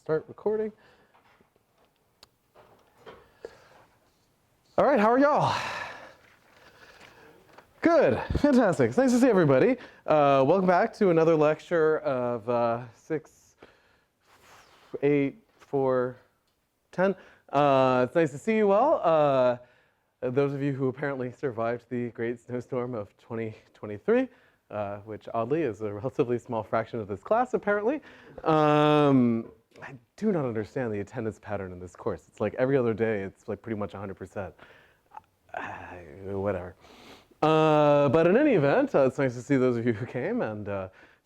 start recording. All right, how are y'all? Good, fantastic. It's nice to see everybody. Welcome back to another lecture of 6, 8, 4, 10. It's nice to see you all. Those of you who apparently survived the great snowstorm of 2023, which oddly is a relatively small fraction of this class, apparently. I do not understand the attendance pattern in this course. It's like every other day, it's like pretty much 100%. Whatever. But in any event, it's nice to see those of you who came and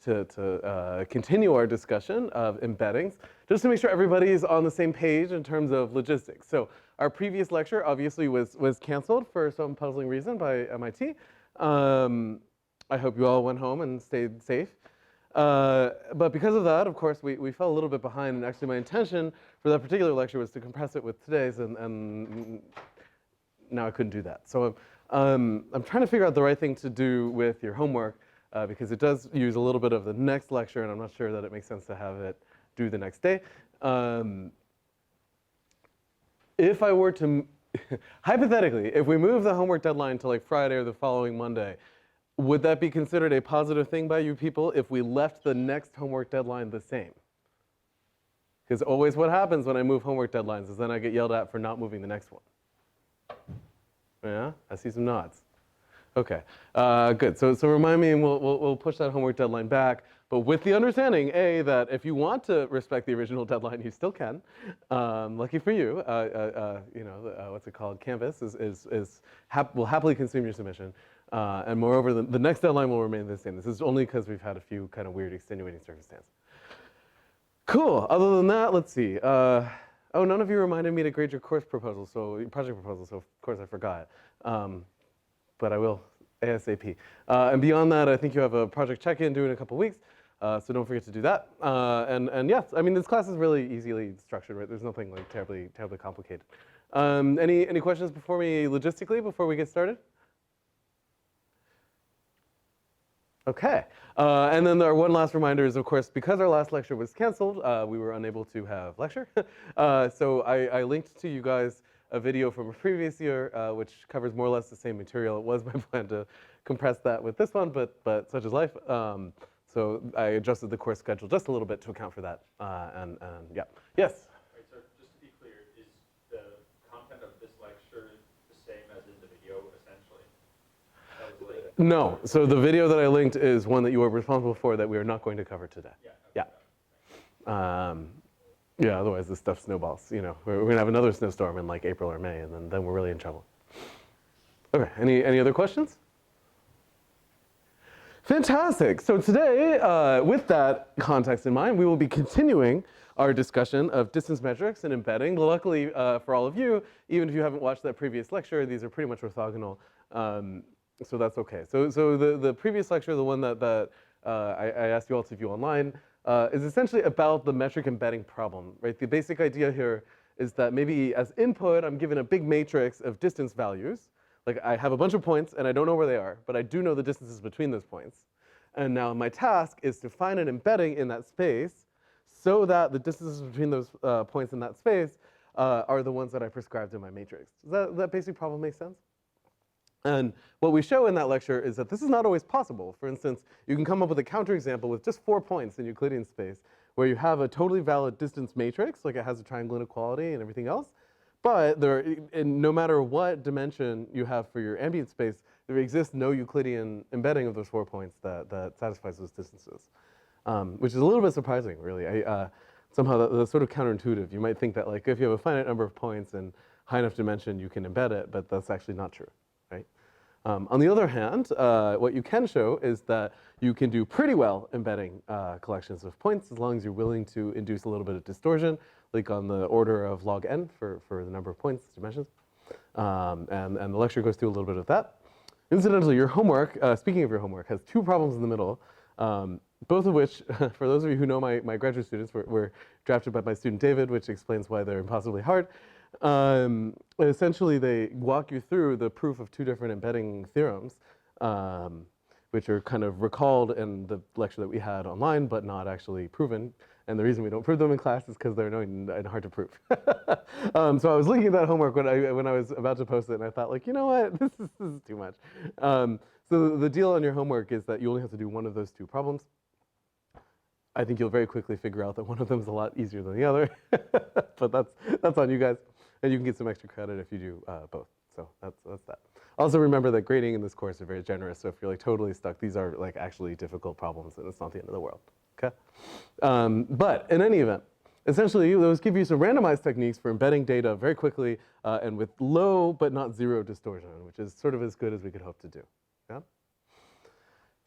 to continue our discussion of embeddings, just to make sure everybody's on the same page in terms of logistics. So our previous lecture obviously was canceled for some puzzling reason by MIT. I hope you all went home and stayed safe. But because of that, of course, we fell a little bit behind, and actually my intention for that particular lecture was to compress it with today's, and now I couldn't do that. So I'm trying to figure out the right thing to do with your homework, because it does use a little bit of the next lecture, and I'm not sure that it makes sense to have it due the next day. If I were to, hypothetically, if we move the homework deadline to like Friday or the following Monday, would that be considered a positive thing by you people if we left the next homework deadline the same? Because always what happens when I move homework deadlines is then I get yelled at for not moving the next one. Yeah, I see some nods. Okay, good. So remind me, and we'll push that homework deadline back, but with the understanding, A, that if you want to respect the original deadline, you still can. Lucky for you, you know, what's it called? Canvas will happily consume your submission. And moreover, the next deadline will remain the same. This is only because we've had a few kind of weird extenuating circumstances. Cool. Other than that, let's see. Oh, none of you reminded me to grade your course proposal, so project proposal. So of course I forgot. But I will ASAP. And beyond that, I think you have a project check-in due in a couple weeks. So don't forget to do that. And yes, I mean this class is really easily structured, right? There's nothing like terribly complicated. Any questions before we get started? Okay, and then our one last reminder is, of course, because our last lecture was canceled, we were unable to have lecture. So I linked to you guys a video from a previous year, which covers more or less the same material. It was my plan to compress that with this one, but such is life. So I adjusted the course schedule just a little bit to account for that. And yeah, yes? Right, so just to be clear, is the content of this lecture the same as in the video, essentially? No, so the video that I linked is one that you are responsible for that we are not going to cover today. Yeah. Okay. Yeah, otherwise this stuff snowballs. You know, we're gonna have another snowstorm in like April or May, and then we're really in trouble. Okay, any other questions? Fantastic. So today, with that context in mind, we will be continuing our discussion of distance metrics and embedding. Luckily for all of you, even if you haven't watched that previous lecture, these are pretty much orthogonal. So that's okay. So the previous lecture, the one that I asked you all to view online, is essentially about the metric embedding problem, right? The basic idea here is that maybe as input, I'm given a big matrix of distance values. Like I have a bunch of points and I don't know where they are, but I do know the distances between those points. And now my task is to find an embedding in that space so that the distances between those points in that space are the ones that I prescribed in my matrix. Does that basic problem make sense? And what we show in that lecture is that this is not always possible. For instance, you can come up with a counterexample with just 4 points in Euclidean space where you have a totally valid distance matrix, like it has a triangle inequality and everything else, but no matter what dimension you have for your ambient space, there exists no Euclidean embedding of those 4 points that satisfies those distances, which is a little bit surprising, really. Somehow that's sort of counterintuitive. You might think that like if you have a finite number of points and high enough dimension, you can embed it, but that's actually not true. On the other hand, what you can show is that you can do pretty well embedding collections of points as long as you're willing to induce a little bit of distortion, like on the order of log n for the number of points, dimensions. And the lecture goes through a little bit of that. Incidentally, your homework, speaking of your homework, has 2 problems in the middle, both of which, for those of you who know my graduate students, were drafted by my student David, which explains why they're impossibly hard. Essentially, they walk you through the proof of 2 different embedding theorems, which are kind of recalled in the lecture that we had online, but not actually proven. And the reason we don't prove them in class is because they're annoying and hard to prove. So I was looking at that homework when I was about to post it, and I thought, like, you know what, this is too much. So the deal on your homework is that you only have to do one of those two problems. I think you'll very quickly figure out that one of them is a lot easier than the other, but that's on you guys, and you can get some extra credit if you do both. So that's that. Also remember that grading in this course are very generous, so if you're like totally stuck, these are like actually difficult problems, and it's not the end of the world. Okay, but in any event, essentially those give you some randomized techniques for embedding data very quickly and with low but not zero distortion, which is sort of as good as we could hope to do. Yeah.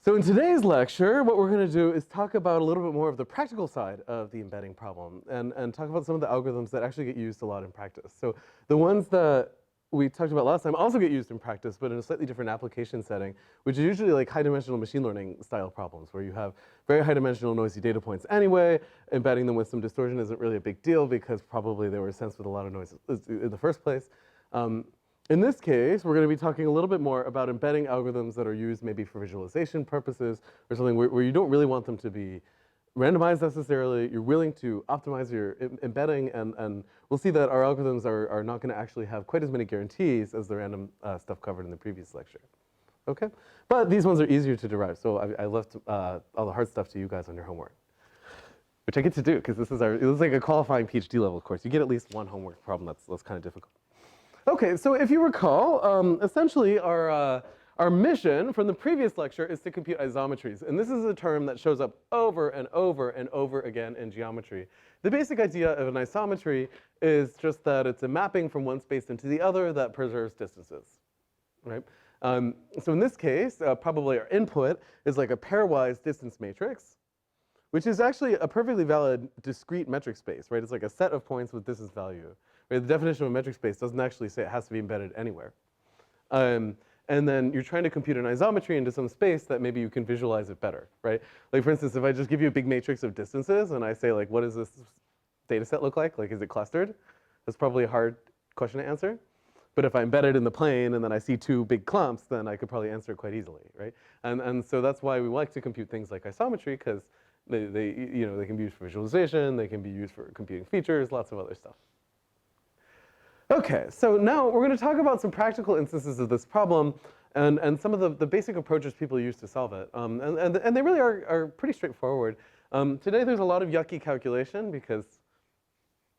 So in today's lecture, what we're going to do is talk about a little bit more of the practical side of the embedding problem and talk about some of the algorithms that actually get used a lot in practice. So the ones that we talked about last time also get used in practice, but in a slightly different application setting, which is usually like high-dimensional machine learning style problems, where you have very high-dimensional noisy data points anyway. Embedding them with some distortion isn't really a big deal because probably they were sensed with a lot of noise in the first place. In this case, we're going to be talking a little bit more about embedding algorithms that are used maybe for visualization purposes or something where you don't really want them to be randomized necessarily. You're willing to optimize your embedding, and we'll see that our algorithms are not going to actually have quite as many guarantees as the random stuff covered in the previous lecture. Okay? But these ones are easier to derive, so I left all the hard stuff to you guys on your homework, which I get to do because this is like a qualifying PhD level course. You get at least one homework problem that's kind of difficult. Okay, so if you recall, essentially our mission from the previous lecture is to compute isometries. And this is a term that shows up over and over and over again in geometry. The basic idea of an isometry is just that it's a mapping from one space into the other that preserves distances, right? So in this case, probably our input is like a pairwise distance matrix, which is actually a perfectly valid discrete metric space, right? It's like a set of points with distance value. Right? The definition of a metric space doesn't actually say it has to be embedded anywhere. And then you're trying to compute an isometry into some space that maybe you can visualize it better, right? Like for instance, if I just give you a big matrix of distances and I say like, what does this data set look like? Like, is it clustered? That's probably a hard question to answer. But if I embed it in the plane and then I see two big clumps, then I could probably answer it quite easily, right? And so that's why we like to compute things like isometry, because they can be used for visualization, they can be used for computing features, lots of other stuff. Okay, so now we're going to talk about some practical instances of this problem and some of the basic approaches people use to solve it. And they really are pretty straightforward. Today there's a lot of yucky calculation because,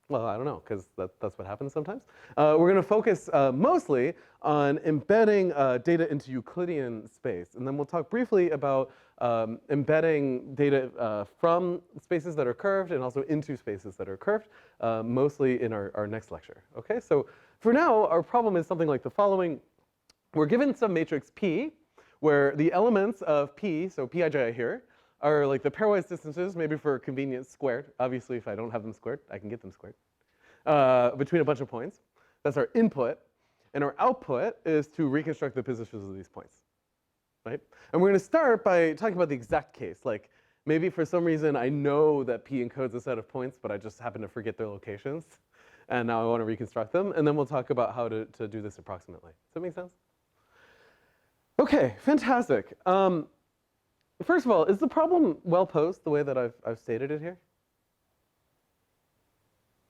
well, I don't know, because that's what happens sometimes. We're going to focus mostly on embedding data into Euclidean space. And then we'll talk briefly about embedding data from spaces that are curved and also into spaces that are curved, mostly in our next lecture. Okay, so for now, our problem is something like the following. We're given some matrix P, where the elements of P, so Pij here, are like the pairwise distances, maybe for convenience squared. Obviously, if I don't have them squared, I can get them squared, between a bunch of points. That's our input. And our output is to reconstruct the positions of these points, right? And we're going to start by talking about the exact case. Like, maybe for some reason I know that P encodes a set of points, but I just happen to forget their locations. And now I want to reconstruct them. And then we'll talk about how to do this approximately. Does that make sense? Okay, fantastic. First of all, is the problem well posed the way that I've stated it here?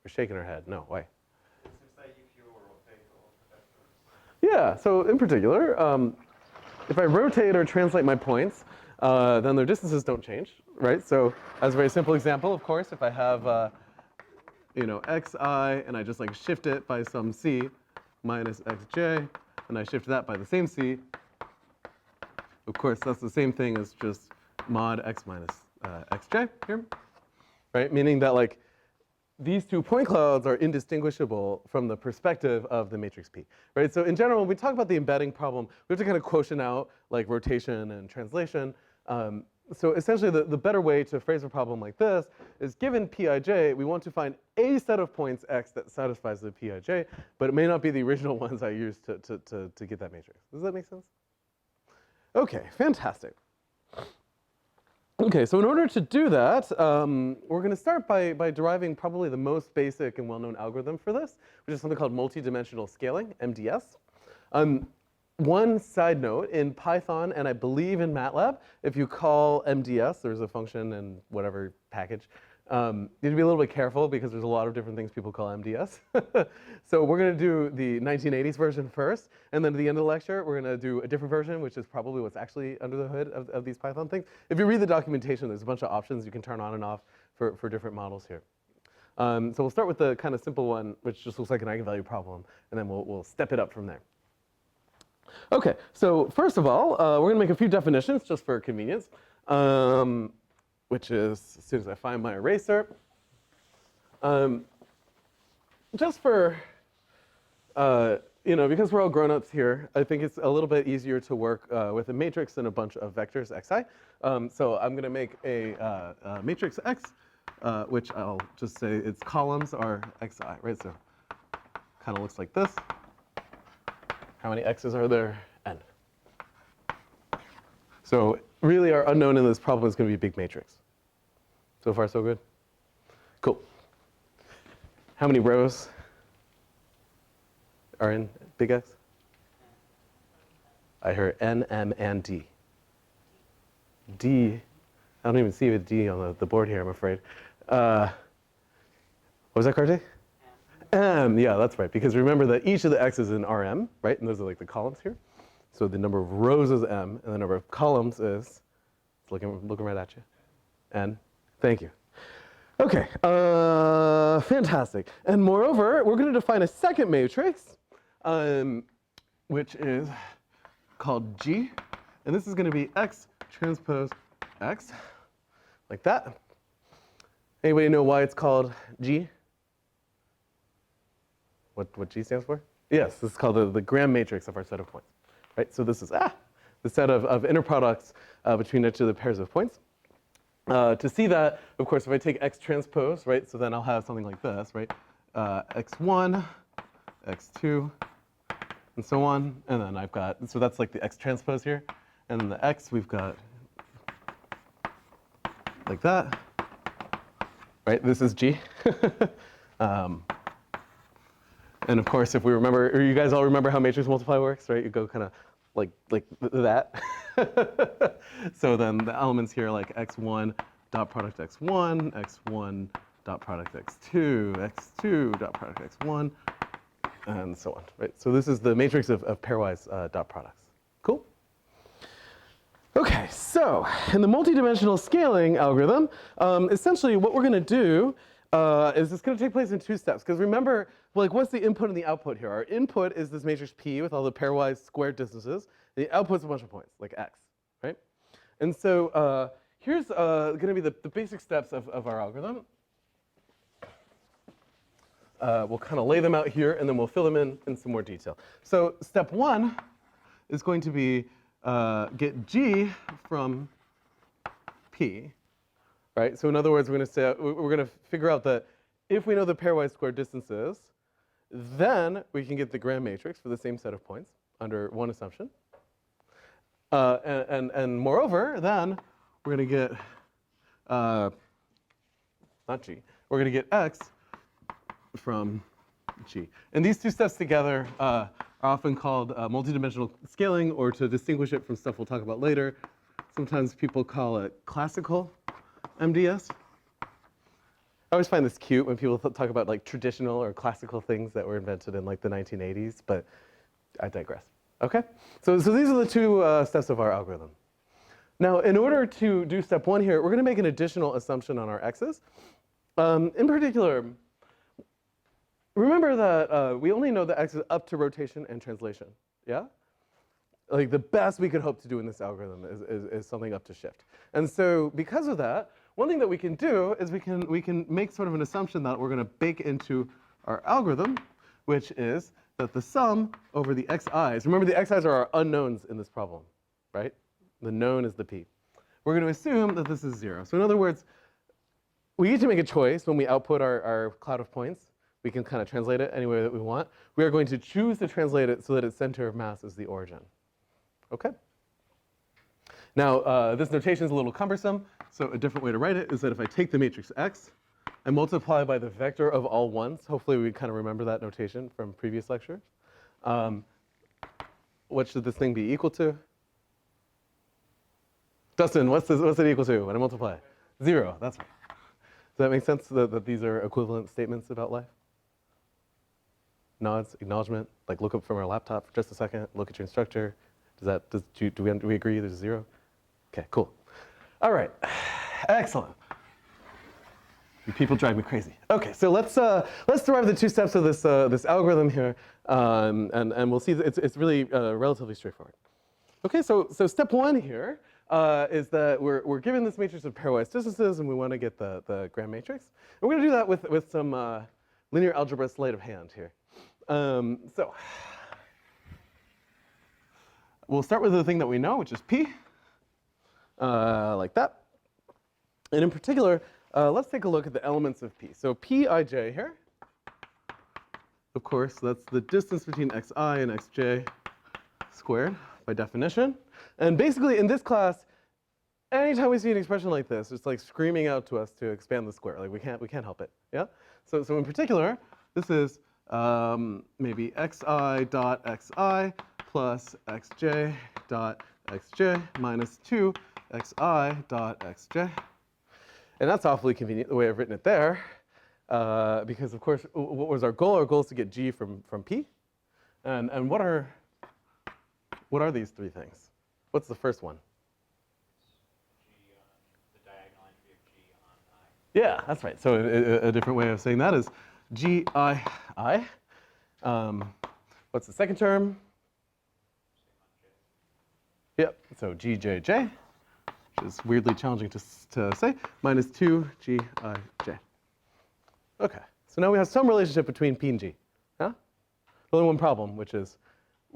We're shaking our head. No, why? Yeah, so in particular, if I rotate or translate my points, then their distances don't change, right? So as a very simple example, of course, if I have xi and I just like shift it by some c minus xj, and I shift that by the same c, of course, that's the same thing as just mod x minus xj here, right? Meaning that like these two point clouds are indistinguishable from the perspective of the matrix P, right? So in general, when we talk about the embedding problem, we have to kind of quotient out like rotation and translation. So essentially, the better way to phrase a problem like this is, given Pij, we want to find a set of points x that satisfies the Pij, but it may not be the original ones I used to get that matrix. Does that make sense? Okay, fantastic. Okay, so in order to do that, we're going to start by deriving probably the most basic and well-known algorithm for this, which is something called multi-dimensional scaling, MDS. One side note, in Python and I believe in MATLAB, if you call MDS, there's a function in whatever package You need to be a little bit careful because there's a lot of different things people call MDS. So we're going to do the 1980s version first, and then at the end of the lecture, we're going to do a different version, which is probably what's actually under the hood of these Python things. If you read the documentation, there's a bunch of options you can turn on and off for different models here. So we'll start with the kind of simple one, which just looks like an eigenvalue problem, and then we'll step it up from there. Okay, so first of all, we're going to make a few definitions just for convenience, which is as soon as I find my eraser. Just for, because we're all grown-ups here, I think it's a little bit easier to work with a matrix than a bunch of vectors xi. So I'm going to make a matrix X, which I'll just say its columns are xi, right? So kind of looks like this. How many x's are there? N. So really our unknown in this problem is going to be a big matrix. So far, so good? Cool. How many rows are in big X? I heard N, M, and D. D, I don't even see a D on the board here, I'm afraid. What was that, Kartik? M, yeah, that's right, because remember that each of the x's is in Rm, right? And those are like the columns here. So the number of rows is M, and the number of columns is, looking right at you, N. Thank you. Okay, fantastic. And moreover, we're going to define a second matrix, which is called G, and this is going to be X transpose X, like that. Anybody know why it's called G? What G stands for? Yes, this is called the gram matrix of our set of points, right? So this is the set of inner products between each of the pairs of points. To see that, of course, if I take X transpose, right, so then I'll have something like this, right? X1, X2, and so on, and then I've got, so that's like the X transpose here, and then the X we've got like that, right? This is G. And of course, if we remember, or you guys all remember how matrix multiply works, right? You go kind of like that. So then the elements here are like x1 dot product x1, x1 dot product x2, x2 dot product x1, and so on, right? So this is the matrix of pairwise dot products. Cool? Okay, so in the multidimensional scaling algorithm, essentially what we're going to do is it's going to take place in two steps. Because remember, like, what's the input and the output here? Our input is this matrix P with all the pairwise squared distances. The output's a bunch of points, like X, right? And so here's going to be the basic steps of our algorithm. We'll kind of lay them out here, and then we'll fill them in some more detail. So step one is going to be get G from P. Right? So in other words, we're going to figure out that if we know the pairwise squared distances, then we can get the gram matrix for the same set of points under one assumption. And moreover, then we're going to get not G. We're going to get X from G. And these two steps together are often called multidimensional scaling, or to distinguish it from stuff we'll talk about later, sometimes people call it classical MDS. I always find this cute when people talk about like traditional or classical things that were invented in like the 1980s, but I digress. Okay? So these are the two steps of our algorithm. Now, in order to do step one here, we're going to make an additional assumption on our x's. In particular, remember that we only know the x is up to rotation and translation. Yeah? Like the best we could hope to do in this algorithm is something up to shift. And so because of that, one thing that we can do is we can make sort of an assumption that we're going to bake into our algorithm, which is that the sum over the xi's, remember the xi's are our unknowns in this problem, right? The known is the p. We're going to assume that this is 0. So in other words, we get to make a choice when we output our cloud of points. We can kind of translate it any way that we want. We are going to choose to translate it so that its center of mass is the origin. Okay? Now, this notation is a little cumbersome, so a different way to write it is that if I take the matrix X and multiply by the vector of all ones, hopefully we kind of remember that notation from previous lectures, what should this thing be equal to? Dustin, what's it equal to when I multiply? 0, that's right. that make sense, that these are equivalent statements about life? Nods, acknowledgement, like look up from our laptop for just a second, look at your instructor. Do we agree there's a 0? Okay, cool. All right, excellent. You people drive me crazy. Okay, so let's derive the 2 steps of this algorithm here, and we'll see that it's really relatively straightforward. Okay, so step 1 here is that we're given this matrix of pairwise distances, and we want to get the Gram matrix. And we're going to do that with some linear algebra sleight of hand here. So we'll start with the thing that we know, which is P, like that. And in particular, let's take a look at the elements of P. So Pij here, of course, that's the distance between xi and xj squared by definition. And basically, in this class, anytime we see an expression like this, it's like screaming out to us to expand the square. Like we can't help it. Yeah. So in particular, this is maybe xi dot xi plus xj dot xj minus 2 xi dot xj. And that's awfully convenient the way I've written it there, because of course, what was our goal? Our goal is to get g from P. And what are these 3 things? What's the first one? G on the diagonal entry of G on I. Yeah, that's right. So a different way of saying that is gi I. What's the second term? Yep, so gjj, which is weirdly challenging to say, minus 2 gij. Okay, so now we have some relationship between P and G. Huh? Only one problem, which is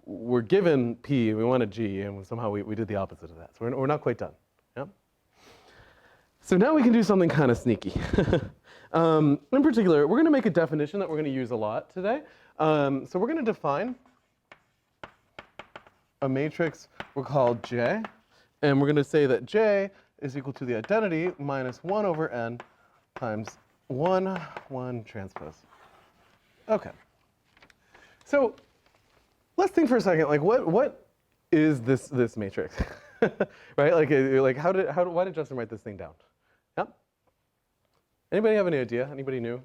we're given P, we want a G, and somehow we did the opposite of that. So we're not quite done. Yeah? So now we can do something kind of sneaky. In particular, we're going to make a definition that we're going to use a lot today. So we're going to define a matrix we'll call J, and we're going to say that J is equal to the identity minus 1 over n times 1 transpose. Okay. So let's think for a second, like what is this matrix? Right? Like why did Justin write this thing down? Yeah? Anybody have any idea? Anybody new?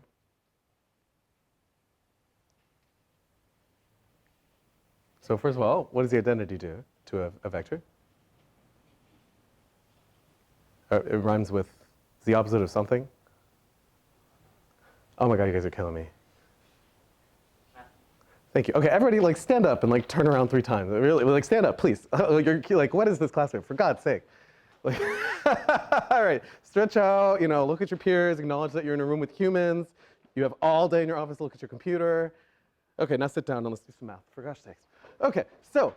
So first of all, what does the identity do to a vector? It rhymes with, it's the opposite of something. Oh my God, you guys are killing me. Thank you. Okay, everybody, like stand up and like turn around 3 times. Really, like stand up, please. You're like, what is this classroom? For God's sake. Like, all right, stretch out. Look at your peers. Acknowledge that you're in a room with humans. You have all day in your office to look at your computer. Okay, now sit down and let's do some math. For gosh sakes. Okay, so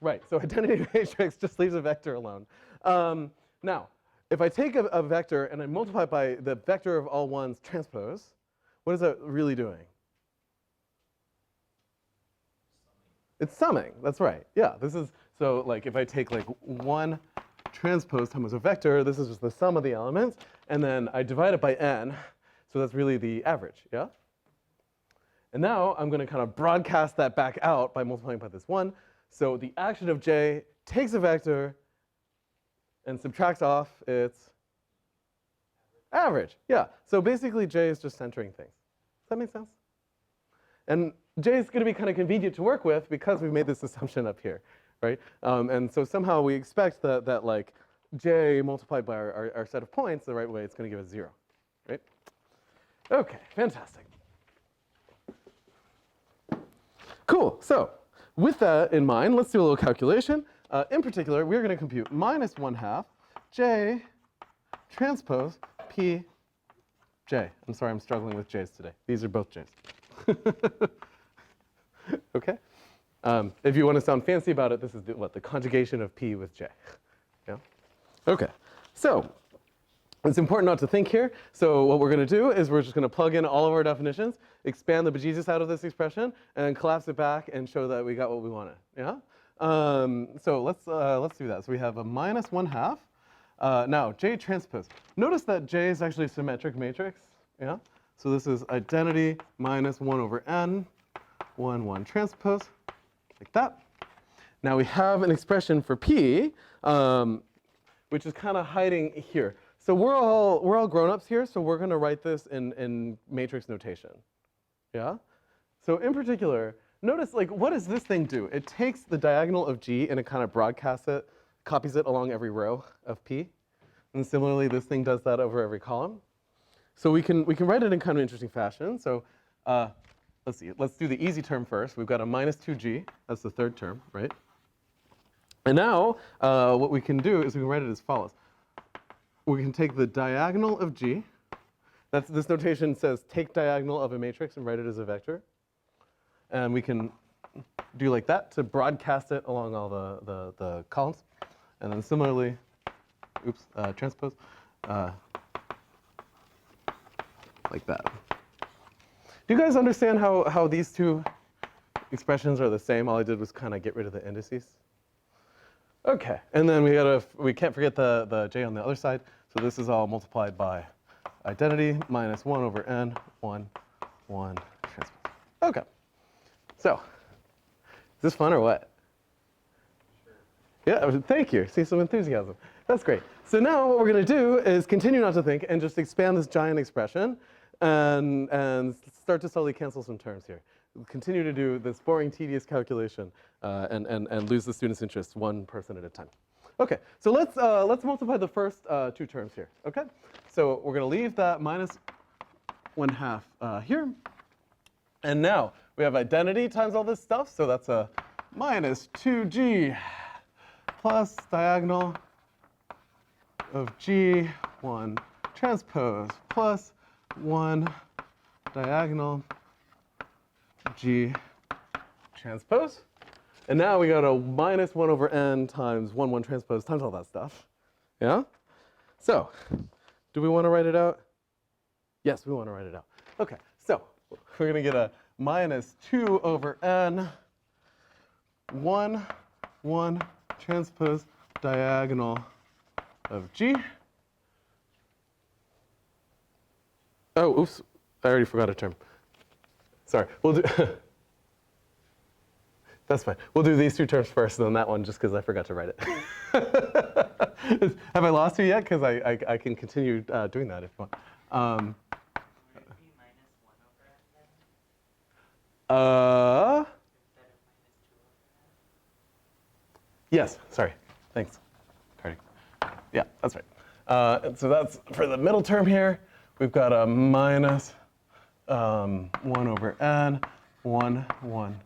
right. So identity matrix just leaves a vector alone. Now, if I take a vector and I multiply it by the vector of all ones transpose, what is that really doing? It's summing. That's right. Yeah. This is so like if I take like 1 transpose times a vector, this is just the sum of the elements, and then I divide it by n, so that's really the average. Yeah. And now I'm going to kind of broadcast that back out by multiplying by this 1. So the action of J takes a vector and subtracts off its average. Yeah. So basically, J is just centering things. Does that make sense? And J is going to be kind of convenient to work with because we've made this assumption up here, right? And so somehow we expect that like J multiplied by our set of points the right way, it's going to give us 0, right? Okay, fantastic. Cool. So with that in mind, let's do a little calculation. In particular, we're going to compute minus 1/2 J transpose P J. I'm sorry, I'm struggling with J's today. These are both J's. Okay. If you want to sound fancy about it, this is the conjugation of P with J. Yeah. Okay. So it's important not to think here. So what we're going to do is we're just going to plug in all of our definitions, expand the bejesus out of this expression, and then collapse it back and show that we got what we wanted. Yeah. So let's do that. So we have a minus 1/2. Now J transpose. Notice that J is actually a symmetric matrix. Yeah. So this is identity minus 1 over n, 1 transpose, like that. Now we have an expression for P, which is kind of hiding here. So we're all grown-ups here, so we're going to write this in matrix notation. Yeah? So in particular, notice, like, what does this thing do? It takes the diagonal of G and it kind of broadcasts it, copies it along every row of P. And similarly, this thing does that over every column. So we can write it in kind of an interesting fashion. So let's see, let's do the easy term first. We've got a minus 2G, that's the third term, right? And now what we can do is we can write it as follows. We can take the diagonal of G. This notation says take diagonal of a matrix and write it as a vector. And we can do like that to broadcast it along all the columns. And then similarly, transpose, like that. Do you guys understand how these two expressions are the same? All I did was kind of get rid of the indices. Okay, and then we can't forget the J on the other side. So this is all multiplied by identity minus 1 over n, 1, 1, transpose. Okay, so is this fun or what? Yeah, thank you. See some enthusiasm. That's great. So now what we're going to do is continue not to think and just expand this giant expression and start to slowly cancel some terms here. We'll continue to do this boring, tedious calculation and lose the student's interest one person at a time. Okay, so let's multiply the first two terms here. Okay, so we're going to leave that minus 1/2 here, and now we have identity times all this stuff. So that's a minus 2G plus diagonal of G1 transpose plus 1 diagonal G transpose. And now we got a minus 1 over n times 1, 1 transpose times all that stuff. Yeah? So, do we want to write it out? Yes, we want to write it out. Okay, so we're going to get a minus 2 over n, 1, 1 transpose diagonal of G. Oh, oops, I already forgot a term. Sorry, we'll do, that's fine. We'll do these two terms first, and then that one just because I forgot to write it. Have I lost you yet? Because I can continue doing that if you want. Would it be minus 1 over n then? Instead of minus 2 over n? Yes, sorry, thanks, Cardi. Yeah, that's right. So that's for the middle term here. We've got a minus 1 over n, 1, 1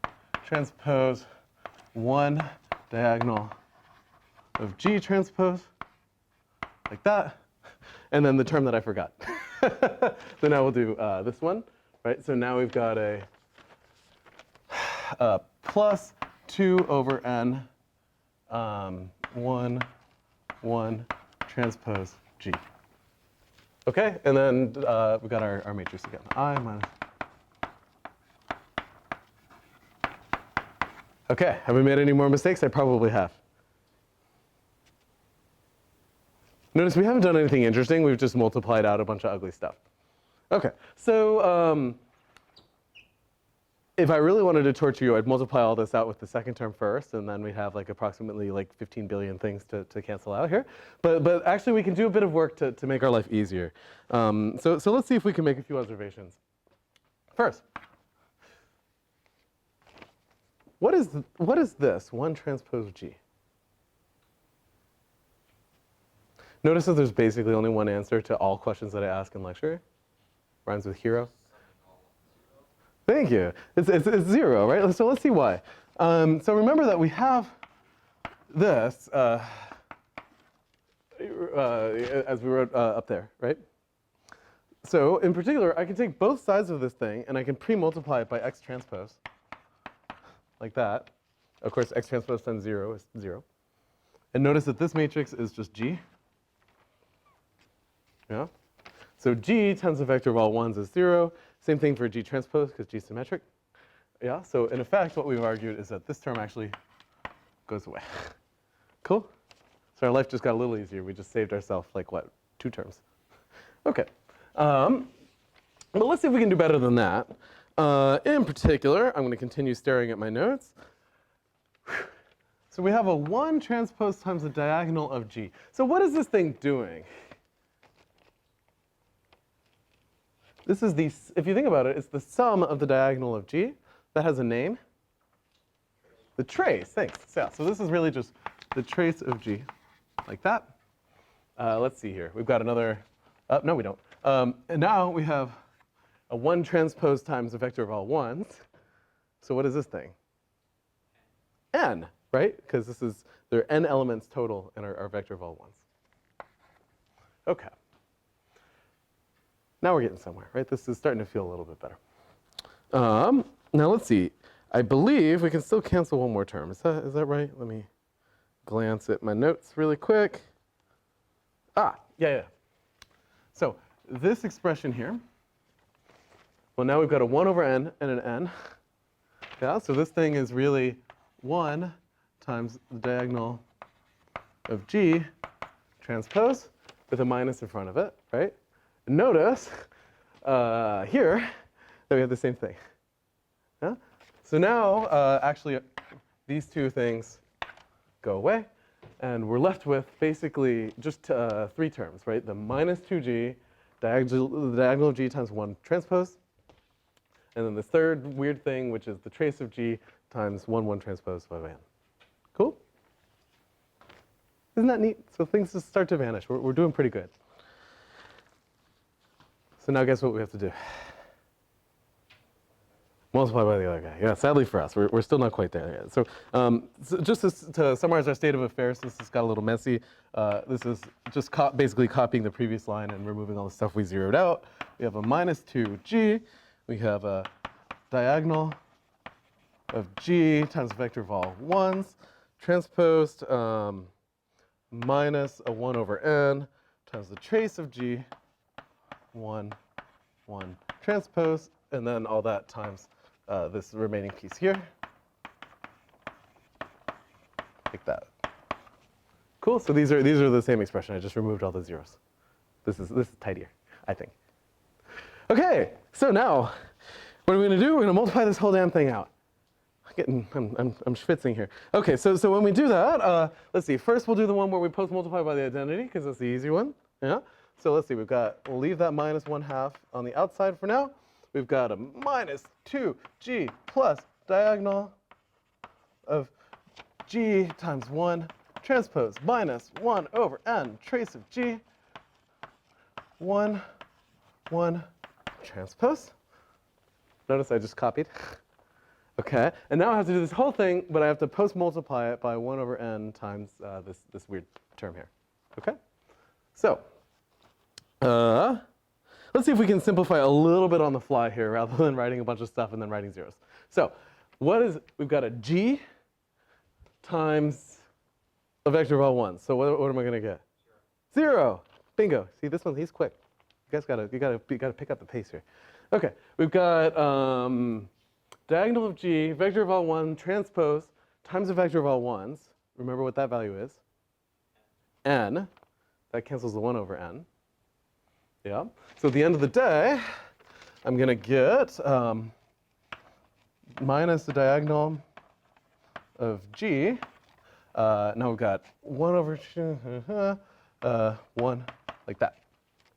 transpose, 1 diagonal of G transpose, like that. And then the term that I forgot. So now we'll do this one, right? So now we've got a plus 2 over n, 1, 1 transpose G. Okay, and then we've got our matrix again. I minus. Okay, have we made any more mistakes? I probably have. Notice we haven't done anything interesting. We've just multiplied out a bunch of ugly stuff. Okay, so if I really wanted to torture you, I'd multiply all this out with the second term first, and then we have like approximately like 15 billion things to cancel out here. But actually, we can do a bit of work to make our life easier. So let's see if we can make a few observations. First, what is this 1 transpose G? Notice that there's basically only one answer to all questions that I ask in lecture. Rhymes with hero. Thank you. It's 0, right? So let's see why. So remember that we have this, as we wrote up there, right? So in particular, I can take both sides of this thing, and I can pre-multiply it by x transpose, like that. Of course, x transpose times 0 is 0. And notice that this matrix is just G. Yeah? So G times the vector of all 1s is 0. Same thing for G transpose, because G is symmetric. Yeah, so in effect, what we've argued is that this term actually goes away. Cool? So our life just got a little easier. We just saved ourselves, like, what, 2 terms. Okay. But let's see if we can do better than that. In particular, I'm going to continue staring at my notes. So we have a 1 transpose times the diagonal of G. So what is this thing doing? This is the, if you think about it, it's the sum of the diagonal of G that has a name. The trace, thanks. So, so this is really just the trace of G, like that. Let's see here. We've got another, no we don't. And now we have a 1 transpose times a vector of all ones. So what is this thing? N, right? Because this is, there are n elements total in our vector of all ones. Okay. Now we're getting somewhere, right? This is starting to feel a little bit better. Now let's see. I believe we can still cancel one more term. Is that right? Let me glance at my notes really quick. Yeah. So this expression here, well, now we've got a 1 over n and an n. Yeah, so this thing is really 1 times the diagonal of G transpose with a minus in front of it, right? And notice here that we have the same thing. Yeah? So now, actually, these two things go away, and we're left with basically just 3 terms, right? The minus 2G, the diagonal of G times 1 transpose, and then the third weird thing, which is the trace of G times 1 transpose by n. Cool? Isn't that neat? So things just start to vanish. We're doing pretty good. So now guess what we have to do? Multiply by the other guy. Yeah, sadly for us, we're still not quite there yet. So, just to summarize our state of affairs, this has got a little messy. This is just basically copying the previous line and removing all the stuff we zeroed out. We have a minus 2G. We have a diagonal of G times vector of all ones, transposed minus a 1 over n times the trace of G, 1 transpose, and then all that times this remaining piece here, like that. Cool. So these are the same expression. I just removed all the zeros. This is tidier, I think. Okay. So now, what are we going to do? We're going to multiply this whole damn thing out. I'm schwitzing here. Okay. So when we do that, let's see. First, we'll do the one where we post multiply by the identity because that's the easy one. Yeah. So let's see. We'll leave that minus 1/2 on the outside for now. We've got a minus 2G plus diagonal of G times 1 transpose minus 1 over n trace of G, 1 transpose. Notice I just copied. Okay, and now I have to do this whole thing, but I have to post multiply it by 1 over n times this weird term here. Okay, so let's see if we can simplify a little bit on the fly here rather than writing a bunch of stuff and then writing zeros. So we've got a G times a vector of all ones. So what am I going to get? 0. Bingo. See, this one, he's quick. You guys you gotta pick up the pace here. Okay, we've got diagonal of G, vector of all 1, transpose, times a vector of all ones. Remember what that value is? N. That cancels the 1 over n. Yeah. So at the end of the day, I'm going to get minus the diagonal of G. Now we've got 1 over 1, like that.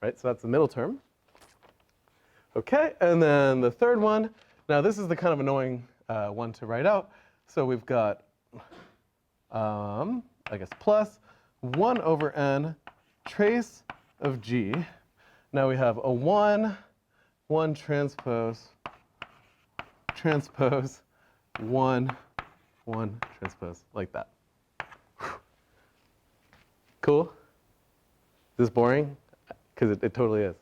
Right? So that's the middle term. Okay. And then the third one. Now this is the kind of annoying one to write out. So we've got, I guess, plus 1 over n trace of G. Now we have a 1 transpose, 1 transpose, like that. Cool? Is this boring? Because it totally is.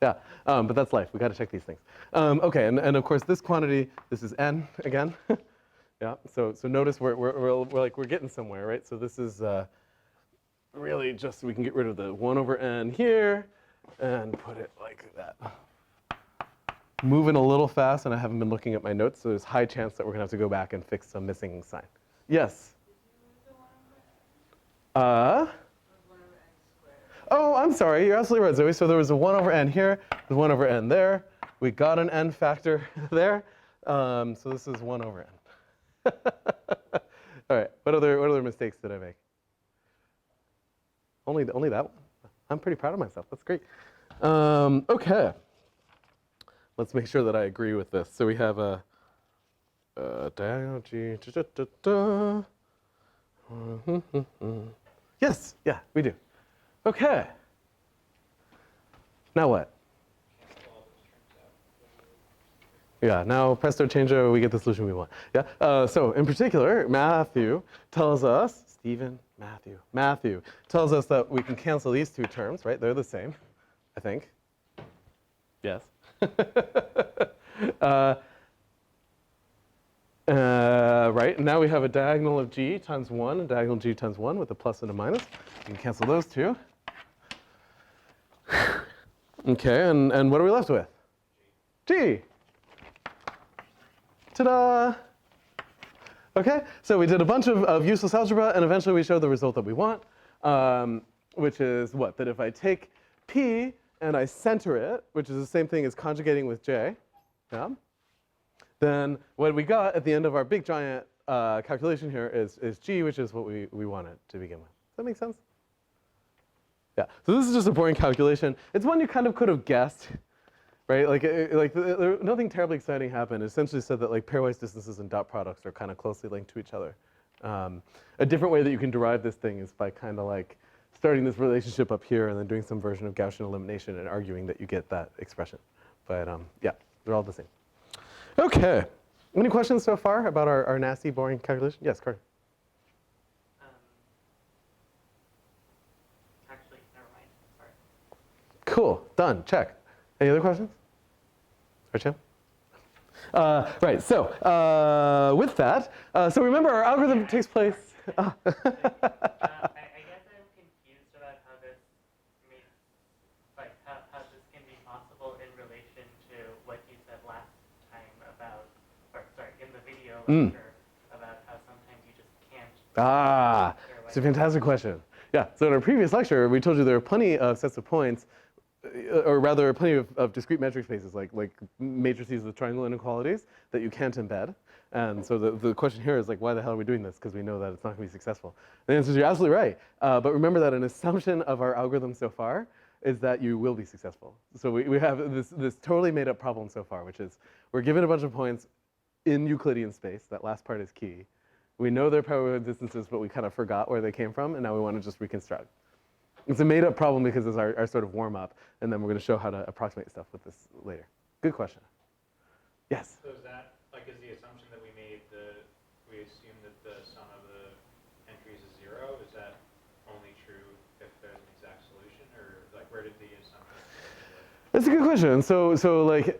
Yeah, but that's life. We got to check these things. Okay, and of course this quantity, this is n again. Yeah. So notice we're getting somewhere, right? So this is really just we can get rid of the 1 over n here. And put it like that. Moving a little fast, and I haven't been looking at my notes, so there's high chance that we're going to have to go back and fix some missing sign. Yes? Oh, I'm sorry. You're absolutely right, Zoe. So there was a 1 over n here, there's 1 over n there. We got an n factor there. So this is 1 over n. All right. What other mistakes did I make? Only that one. I'm pretty proud of myself. That's great. Okay. let's make sure that I agree with this. So we have a diagonal G. Yes, yeah, we do. Okay. Now what? Yeah, now presto changeo, we get the solution we want. Yeah. So in particular, Matthew tells us, Matthew tells us that we can cancel these two terms, right? They're the same, I think. Yes. Right, and now we have a diagonal of G times 1, a diagonal G times 1 with a plus and a minus. You can cancel those two. Okay, and what are we left with? G. Ta-da! Okay, so we did a bunch of useless algebra, and eventually we showed the result that we want, which is what? That if I take P and I center it, which is the same thing as conjugating with J, yeah, then what we got at the end of our big giant calculation here is G, which is what we wanted to begin with. Does that make sense? Yeah, so this is just a boring calculation. It's one you kind of could have guessed, right? Nothing terribly exciting happened. It essentially said that like pairwise distances and dot products are kind of closely linked to each other. A different way that you can derive this thing is by kind of like starting this relationship up here and then doing some version of Gaussian elimination and arguing that you get that expression. But yeah, they're all the same. Okay, any questions so far about our nasty, boring calculation? Yes, Carter. Actually, never mind. Sorry. Cool, done, check. Any other questions? Or Tim? Right, so with that, so remember our algorithm takes place. I guess I'm confused about how this makes, like, how this can be possible in relation to what you said last time about, or sorry, in the video lecture about how sometimes you just can't. It's a fantastic question. Yeah, so in our previous lecture, we told you there are plenty of sets of points, or rather plenty of discrete metric spaces, like matrices with triangle inequalities that you can't embed. And so the question here is like, why the hell are we doing this? Because we know that it's not going to be successful. The answer is you're absolutely right. But remember that an assumption of our algorithm so far is that you will be successful. So we have this totally made up problem so far, which is we're given a bunch of points in Euclidean space. That last part is key. We know their pairwise distances, but we kind of forgot where they came from, and now we want to just reconstruct. It's a made up problem because it's our sort of warm up, and then we're going to show how to approximate stuff with this later. Good question. Yes? So is that, like, is the assumption that we made we assume that the sum of the entries is 0? Is that only true if there's an exact solution, or like where did the assumption come from? That's a good question. So like,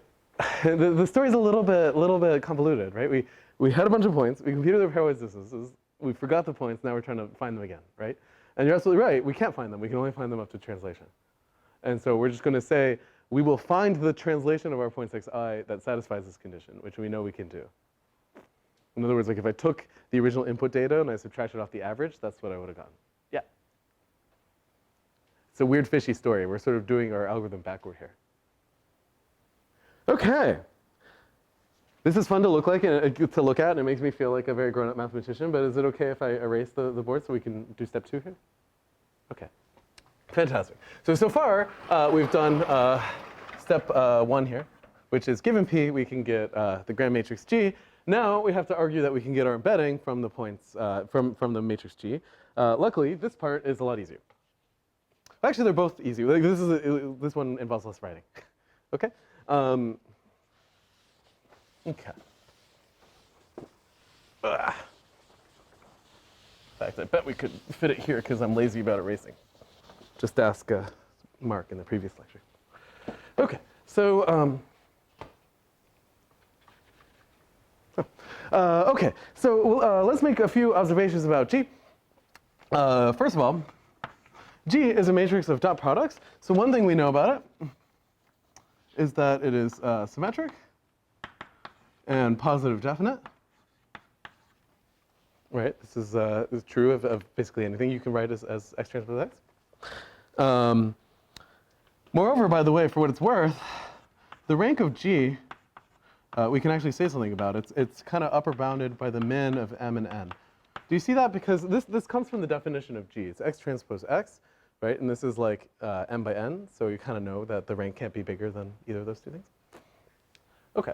the story's a little bit convoluted, right? We had a bunch of points, we computed their pairwise distances, we forgot the points, now we're trying to find them again, right? And you're absolutely right, we can't find them, we can only find them up to translation. And so we're just going to say, we will find the translation of our points xi that satisfies this condition, which we know we can do. In other words, like if I took the original input data and I subtracted off the average, that's what I would have gotten. Yeah. It's a weird fishy story. We're sort of doing our algorithm backward here. Okay. This is fun to look at, and it makes me feel like a very grown-up mathematician, but is it okay if I erase the board so we can do step 2 here? Okay. Fantastic. So far, we've done step 1 here, which is given P, we can get the grand matrix G. Now we have to argue that we can get our embedding from the points, from the matrix G. Luckily, this part is a lot easier. Actually, they're both easy. Like, this one involves less writing. Okay? Okay. In fact, I bet we could fit it here because I'm lazy about erasing. Just ask Mark in the previous lecture. Okay, so let's make a few observations about G. First of all, G is a matrix of dot products. So one thing we know about it is that it is symmetric and positive definite. Right, this is true of basically anything you can write as x transpose x. Moreover, by the way, for what it's worth, the rank of G, we can actually say something about. It's kind of upper bounded by the min of m and n. Do you see that? Because this comes from the definition of G. It's x transpose x, right? And this is like m by n, so you kind of know that the rank can't be bigger than either of those two things. Okay.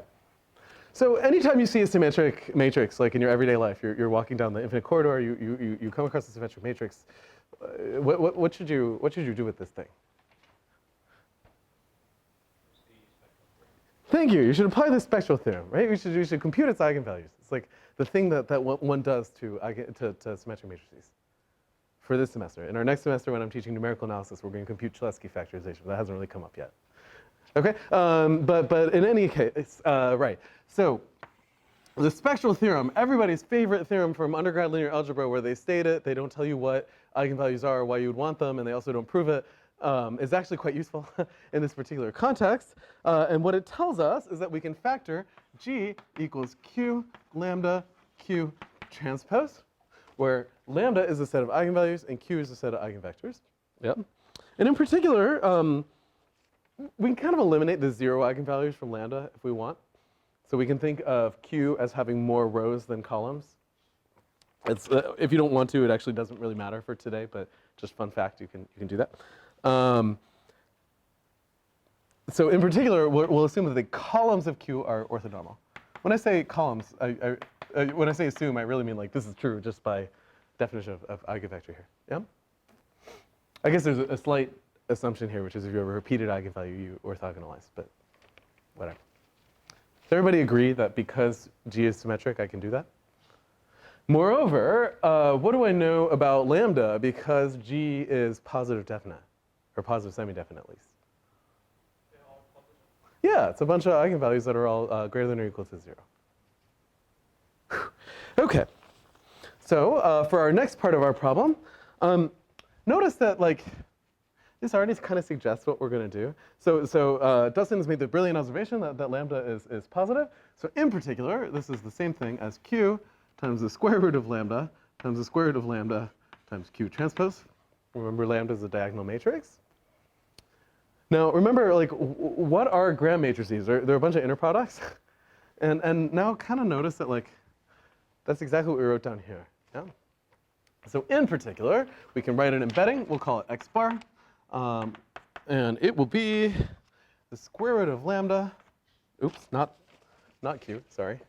So anytime you see a symmetric matrix, like in your everyday life, you're walking down the infinite corridor, you come across a symmetric matrix, what should you do with this thing? Thank you. You should apply the spectral theorem, right? You should compute its eigenvalues. It's like the thing that one does to symmetric matrices for this semester. In our next semester, when I'm teaching numerical analysis, we're going to compute Cholesky factorization. That hasn't really come up yet. Okay, but in any case, right. So the spectral theorem, everybody's favorite theorem from undergrad linear algebra, where they state it, they don't tell you what eigenvalues are or why you would want them, and they also don't prove it, is actually quite useful in this particular context. And what it tells us is that we can factor G equals Q lambda Q transpose, where lambda is a set of eigenvalues and Q is a set of eigenvectors. Yep. And in particular, we can kind of eliminate the zero eigenvalues from lambda if we want. So we can think of Q as having more rows than columns. It's, if you don't want to, it actually doesn't really matter for today, but just fun fact, you can do that. So in particular, we'll assume that the columns of Q are orthonormal. When I say columns, when I say assume, I really mean like this is true just by definition of eigenvector here. Yeah? I guess there's a slight assumption here, which is if you have a repeated eigenvalue, you orthogonalize, but whatever. Does everybody agree that because G is symmetric, I can do that? Moreover, what do I know about lambda because G is positive definite, or positive semi-definite at least? Yeah, it's a bunch of eigenvalues that are all greater than or equal to 0. Okay, so for our next part of our problem, notice that like this already kind of suggests what we're going to do. So Dustin has made the brilliant observation that lambda is positive. So in particular, this is the same thing as Q times the square root of lambda times the square root of lambda times Q transpose. Remember, lambda is a diagonal matrix. Now remember, like, what are Gram matrices? They're a bunch of inner products. and now kind of notice that like that's exactly what we wrote down here. Yeah. So in particular, we can write an embedding. We'll call it x bar. And it will be the square root of lambda, oops, not Q, sorry.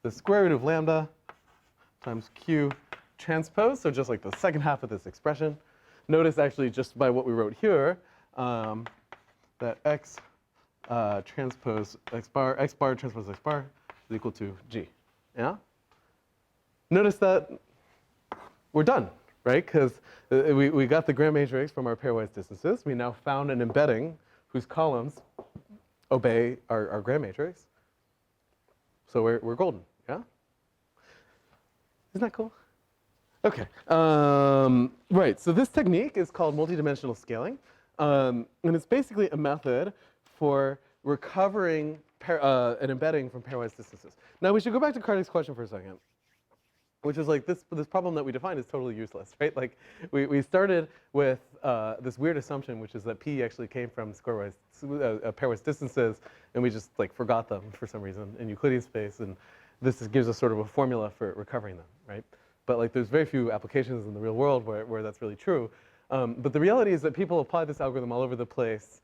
The square root of lambda times Q transpose, so just like the second half of this expression. Notice actually just by what we wrote here, that x transpose x bar transpose x bar is equal to G, yeah? Notice that we're done. Right, because we got the Gram matrix from our pairwise distances. We now found an embedding whose columns obey our Gram matrix. So we're golden, yeah? Isn't that cool? Okay, right, so this technique is called multidimensional scaling. And it's basically a method for recovering an embedding from pairwise distances. Now we should go back to Kardec's question for a second, which is like this problem that we defined is totally useless, right? Like we started with this weird assumption, which is that P actually came from pairwise distances, and we just like forgot them for some reason in Euclidean space, and this gives us sort of a formula for recovering them, right? But like there's very few applications in the real world where that's really true. But the reality is that people apply this algorithm all over the place,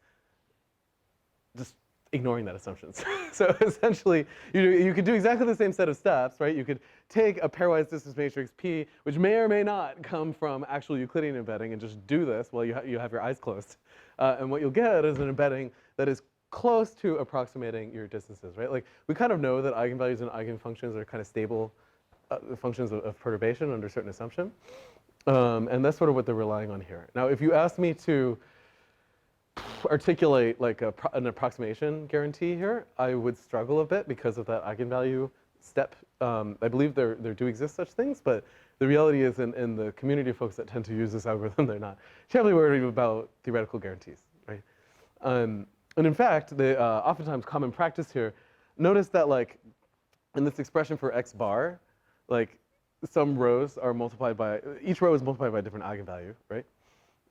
just ignoring that assumption. So essentially, you could do exactly the same set of steps, right? You could take a pairwise distance matrix P, which may or may not come from actual Euclidean embedding, and just do this while you have your eyes closed. And what you'll get is an embedding that is close to approximating your distances, right? Like we kind of know that eigenvalues and eigenfunctions are kind of stable functions of perturbation under certain assumption. And that's sort of what they're relying on here. Now, if you ask me to articulate like an approximation guarantee here, I would struggle a bit because of that eigenvalue step. I believe there do exist such things, but the reality is in the community of folks that tend to use this algorithm, they're not terribly worried about theoretical guarantees, right? And in fact, the oftentimes common practice here, notice that like in this expression for x bar, like some rows are multiplied by, each row is multiplied by a different eigenvalue, right?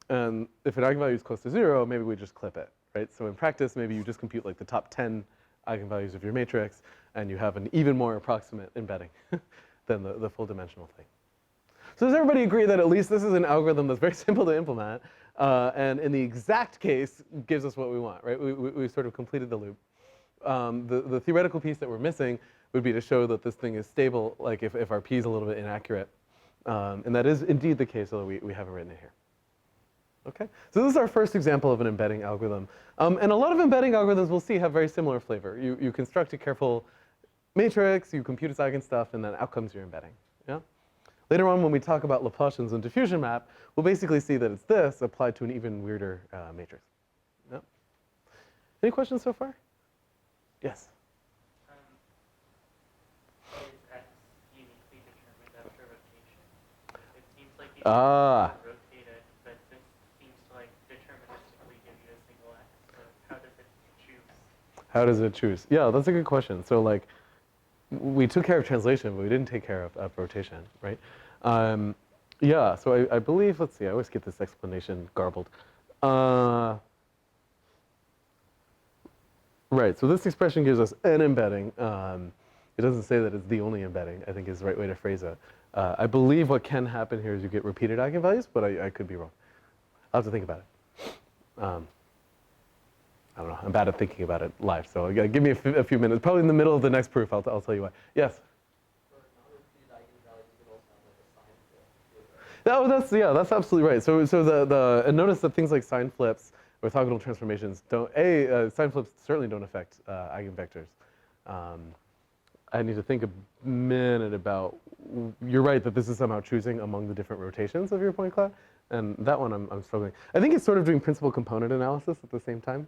And if an eigenvalue is close to 0, maybe we just clip it, right? So in practice, maybe you just compute like the top 10 eigenvalues of your matrix, and you have an even more approximate embedding than the full dimensional thing. So does everybody agree that at least this is an algorithm that's very simple to implement, and in the exact case gives us what we want, right? We sort of completed the loop. the theoretical piece that we're missing would be to show that this thing is stable, like if our p is a little bit inaccurate. And that is indeed the case, although we haven't written it here. Okay, so this is our first example of an embedding algorithm. And a lot of embedding algorithms we'll see have very similar flavor. You construct a careful matrix, you compute its eigenstuff, and then out comes your embedding. Yeah? Later on, when we talk about Laplacians and diffusion map, we'll basically see that it's this applied to an even weirder matrix. Yeah? Any questions so far? Yes? Is X uniquely determined after rotation? It seems like you Ah. can rotate it, but this seems to like deterministically give you a single X. So how does it choose? How does it choose? Yeah, that's a good question. So like, we took care of translation, but we didn't take care of rotation, right? Yeah, so I believe, let's see, I always get this explanation garbled. Right, so this expression gives us an embedding. It doesn't say that it's the only embedding, I think is the right way to phrase it. I believe what can happen here is you get repeated eigenvalues, but I could be wrong. I'll have to think about it. I don't know, I'm bad at thinking about it live, so give me a few minutes. Probably in the middle of the next proof, I'll tell you why. Yes? For non-repeated eigenvalues, you can also have like a sign flip. Yeah, that's absolutely right. So and notice that things like sign flips, orthogonal transformations don't, sign flips certainly don't affect eigenvectors. I need to think a minute about, you're right that this is somehow choosing among the different rotations of your point cloud, and that one I'm struggling. I think it's sort of doing principal component analysis at the same time.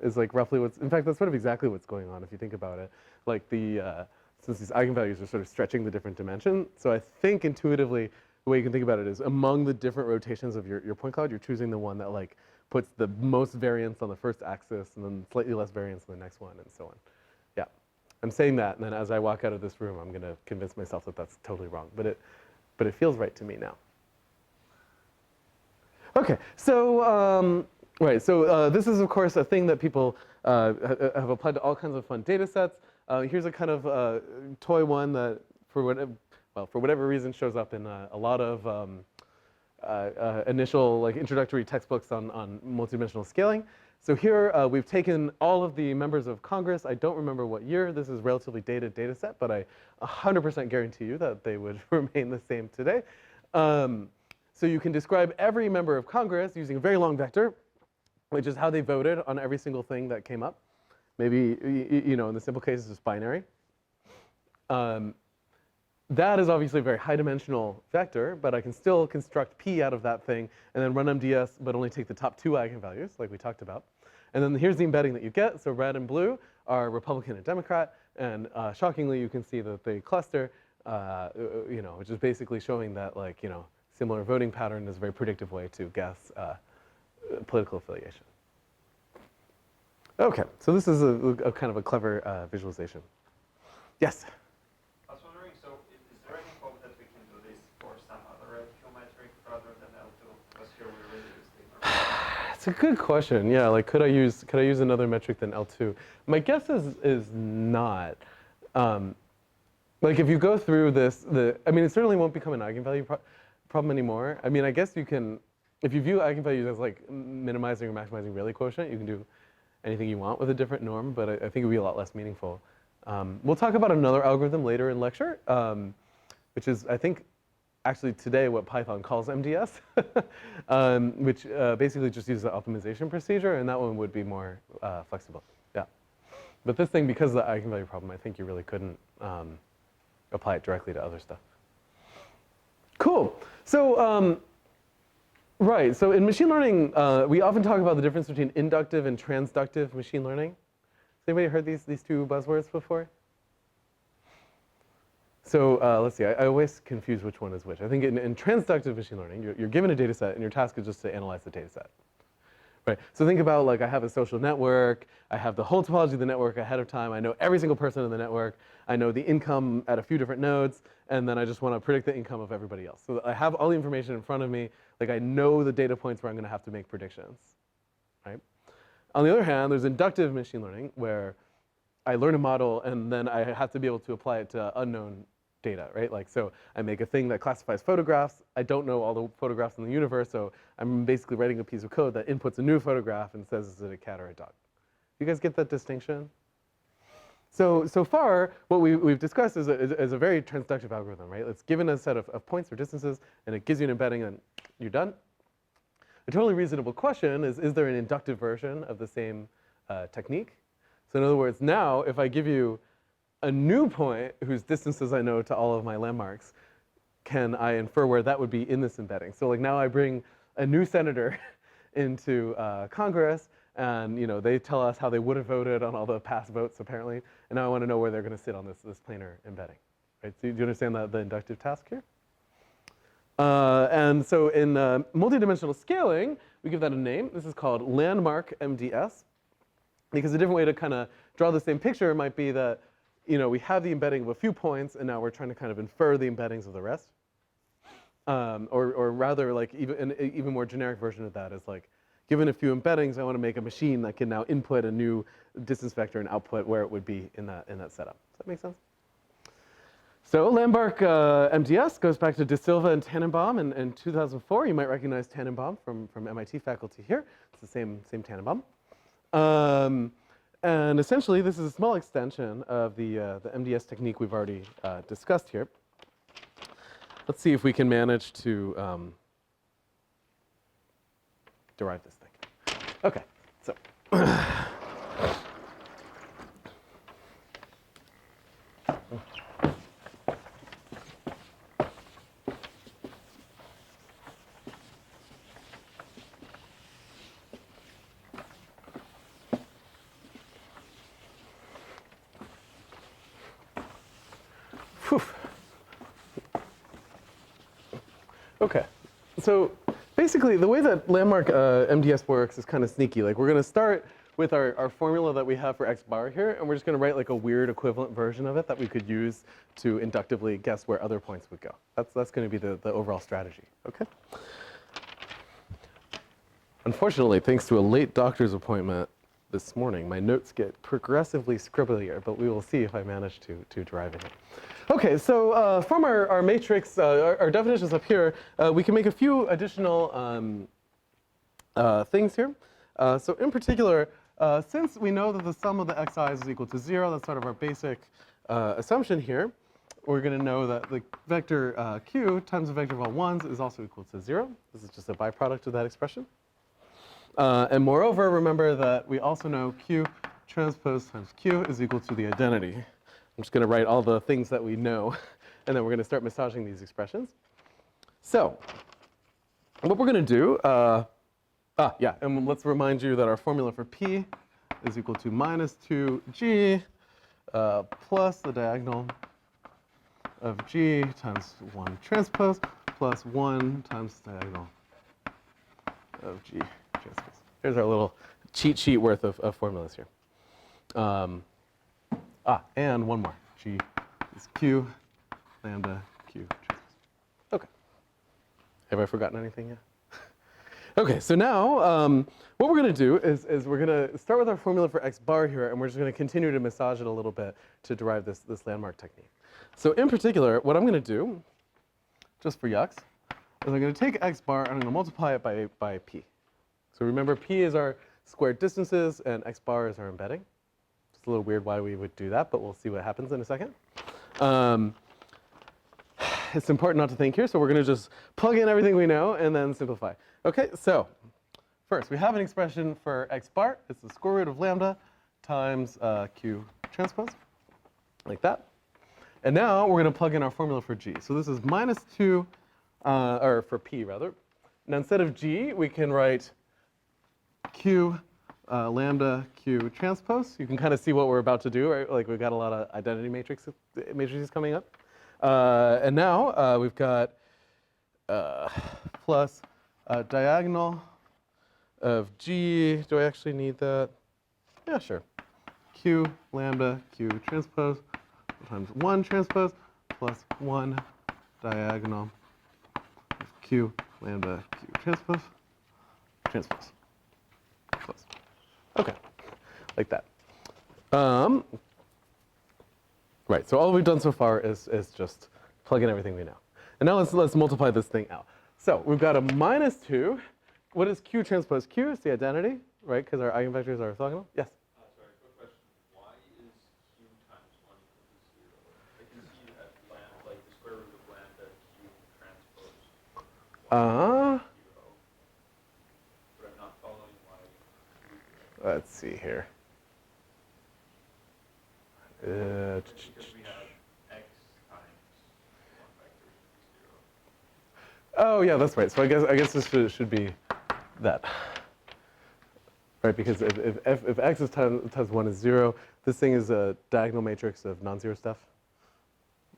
Is like roughly what's, in fact, that's sort of exactly what's going on if you think about it. Like since these eigenvalues are sort of stretching the different dimension, so I think intuitively the way you can think about it is among the different rotations of your point cloud, you're choosing the one that like puts the most variance on the first axis and then slightly less variance on the next one and so on. Yeah, I'm saying that, and then as I walk out of this room, I'm going to convince myself that that's totally wrong, but it feels right to me now. Okay, so right, so this is of course a thing that people have applied to all kinds of fun data sets. Here's a kind of toy one that for whatever reason shows up in a lot of initial like introductory textbooks on multidimensional scaling. So here we've taken all of the members of Congress. I don't remember what year. This is a relatively dated data set, but I 100% guarantee you that they would remain the same today. So you can describe every member of Congress using a very long vector, which is how they voted on every single thing that came up. Maybe, you know, in the simple case, it's just binary. That is obviously a very high-dimensional vector, but I can still construct P out of that thing and then run MDS, but only take the top two eigenvalues, like we talked about. And then here's the embedding that you get. So red and blue are Republican and Democrat, and shockingly, you can see that they cluster, you know, which is basically showing that, like, you know, similar voting pattern is a very predictive way to guess political affiliation. Okay, so this is a kind of a clever visualization. Yes? I was wondering, so is there any hope that we can do this for some other LQ metric rather than L2? Because here we really use the It's a good question. Yeah, like could I use another metric than L2? My guess is not. Like if you go through this, I mean, it certainly won't become an eigenvalue problem anymore. I mean, I guess you can, if you view eigenvalues as like minimizing or maximizing Rayleigh quotient, you can do anything you want with a different norm, but I think it would be a lot less meaningful. We'll talk about another algorithm later in lecture, which is, I think, actually today what Python calls MDS, which basically just uses the optimization procedure, and that one would be more flexible. Yeah. But this thing, because of the eigenvalue problem, I think you really couldn't apply it directly to other stuff. Cool. So, right, so in machine learning, we often talk about the difference between inductive and transductive machine learning. Has anybody heard these two buzzwords before? So let's see, I always confuse which one is which. I think in transductive machine learning, you're given a data set, and your task is just to analyze the data set. Right, so think about like I have a social network, I have the whole topology of the network ahead of time, I know every single person in the network, I know the income at a few different nodes, and then I just want to predict the income of everybody else. So I have all the information in front of me, like I know the data points where I'm going to have to make predictions, right? On the other hand, there's inductive machine learning where I learn a model and then I have to be able to apply it to unknown data, right? Like, so I make a thing that classifies photographs. I don't know all the photographs in the universe, so I'm basically writing a piece of code that inputs a new photograph and says, is it a cat or a dog? You guys get that distinction? So far, what we've discussed is a very transductive algorithm, right? It's given a set of points or distances, and it gives you an embedding, and you're done. A totally reasonable question is there an inductive version of the same technique? So in other words, now, if I give you a new point whose distances I know to all of my landmarks, can I infer where that would be in this embedding? So like now I bring a new senator into Congress, and they tell us how they would have voted on all the past votes apparently, and now I want to know where they're going to sit on this planar embedding, right? So do you understand the inductive task here? And so in multidimensional scaling, we give that a name. This is called landmark MDS, because a different way to kind of draw the same picture might be that we have the embedding of a few points, and now we're trying to kind of infer the embeddings of the rest. Or rather, like an even more generic version of that is like, given a few embeddings, I want to make a machine that can now input a new distance vector and output where it would be in that setup. Does that make sense? So Landmark MDS goes back to De Silva and Tannenbaum in 2004. You might recognize Tannenbaum from MIT faculty here. It's the same Tannenbaum. And essentially, this is a small extension of the MDS technique we've already discussed here. Let's see if we can manage to derive this thing. Okay, so. Okay, so basically the way that landmark MDS works is kind of sneaky. Like we're going to start with our formula that we have for x bar here, and we're just going to write like a weird equivalent version of it that we could use to inductively guess where other points would go. That's going to be the overall strategy, okay? Unfortunately, thanks to a late doctor's appointment this morning, my notes get progressively scribblier, but we will see if I manage to derive it. Okay, so from our matrix, our definitions up here, we can make a few additional things here. So in particular, since we know that the sum of the xi's is equal to 0, that's sort of our basic assumption here, we're going to know that the vector q times the vector of all 1s is also equal to 0. This is just a byproduct of that expression. And moreover, remember that we also know q transpose times q is equal to the identity. I'm just going to write all the things that we know, and then we're going to start massaging these expressions. So what we're going to do, and let's remind you that our formula for p is equal to minus 2g plus the diagonal of g times 1 transpose plus 1 times the diagonal of g transpose. Here's our little cheat sheet worth of formulas here. And one more. G is q lambda q transpose. Okay. Have I forgotten anything yet? Okay, so now what we're going to do is we're going to start with our formula for x bar here, and we're just going to continue to massage it a little bit to derive this landmark technique. So in particular, what I'm going to do, just for yucks, is I'm going to take x bar and I'm going to multiply it by p. So remember, p is our squared distances, and x bar is our embedding. It's a little weird why we would do that, but we'll see what happens in a second. It's important not to think here, so we're going to just plug in everything we know and then simplify. Okay, so first, we have an expression for x bar. It's the square root of lambda times q transpose, like that. And now we're going to plug in our formula for g. So this is minus 2, or for p, rather. Now instead of g, we can write q lambda q transpose. You can kind of see what we're about to do, right? Like we've got a lot of identity matrices coming up. And now we've got plus diagonal of g. Do I actually need that? Yeah, sure. Q lambda q transpose times 1 transpose plus 1 diagonal of q lambda q transpose close. Okay, like that. Right, so all we've done so far is just plug in everything we know. And now let's multiply this thing out. So we've got a minus 2. What is q transpose q? It's the identity, right? Because our eigenvectors are orthogonal. Yes? Sorry, quick question. Why is q Uh, But I'm not following why. let's see here. Because we have x times 1 vector equals 0. Oh yeah, that's right. So I guess this should be that, right? Because if x is times 1 is 0, this thing is a diagonal matrix of non-zero stuff.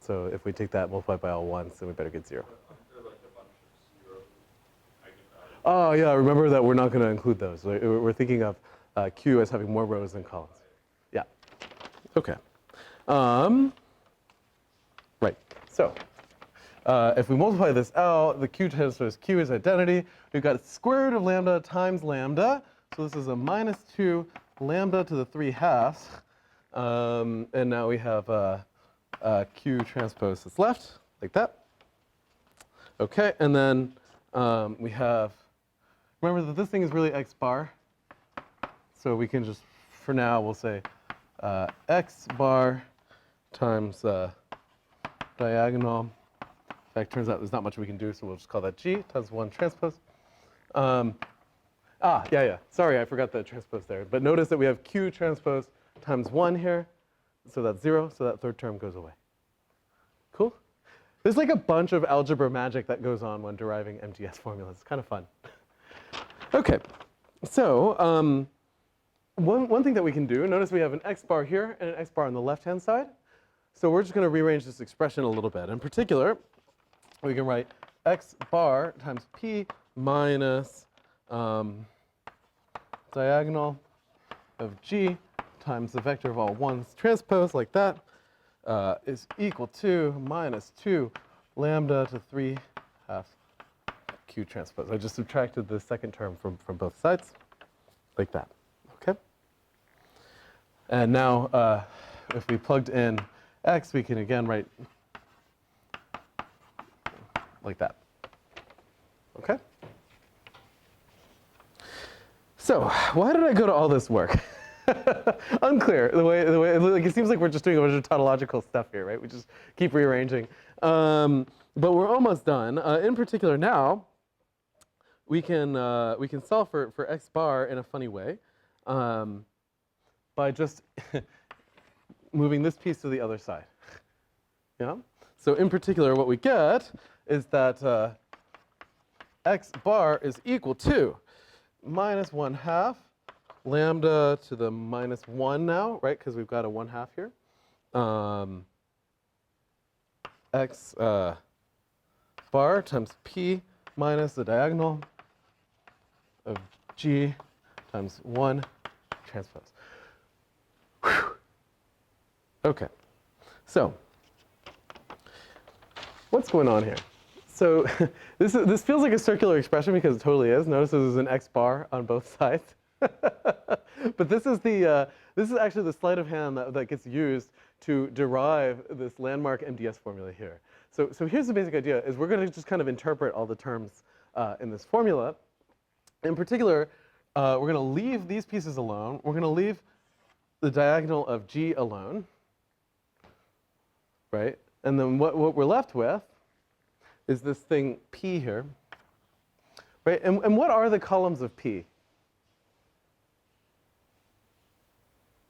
So if we take that multiplied by all ones, then we better get 0. Aren't there like a bunch of 0 eigenvalues? Oh yeah, remember that we're not going to include those. We're thinking of Q as having more rows than columns. Yeah. Okay. Right. So if we multiply this out, the Q transpose Q is identity. We've got square root of lambda times lambda. So this is a minus 2 lambda to the 3/2. And now we have Q transpose that's left, like that. Okay, and then we have, remember that this thing is really x bar. So we can just, for now, we'll say x bar times diagonal. In fact, turns out there's not much we can do, so we'll just call that G times 1 transpose. Yeah. Sorry, I forgot the transpose there. But notice that we have Q transpose times 1 here. So that's 0, so that third term goes away. Cool? There's like a bunch of algebra magic that goes on when deriving MGS formulas. It's kind of fun. Okay, so one thing that we can do, notice we have an x bar here and an x bar on the left-hand side. So we're just going to rearrange this expression a little bit. In particular, we can write x bar times p minus diagonal of g times the vector of all ones transpose, like that, is equal to minus 2 lambda to 3/2 Q transpose. I just subtracted the second term from both sides, like that. Okay? And now, if we plugged in x, we can again write like that. Okay? So, why did I go to all this work? Unclear. The way like, it seems like we're just doing a bunch of tautological stuff here, right? We just keep rearranging. But we're almost done. In particular, now we can solve for x bar in a funny way by just moving this piece to the other side. Yeah. So in particular, what we get is that x bar is equal to minus 1/2 lambda to the minus 1 now, right? Because we've got a 1/2 here. X bar times p minus the diagonal of g times 1 transpose. Whew. Okay, so what's going on here? So this feels like a circular expression because it totally is. Notice this is an x bar on both sides. But this is actually the sleight of hand that gets used to derive this landmark MDS formula here. So here's the basic idea: is we're going to just kind of interpret all the terms in this formula. In particular, we're going to leave these pieces alone. We're going to leave the diagonal of G alone, right? And then what we're left with is this thing P here, right? And what are the columns of P?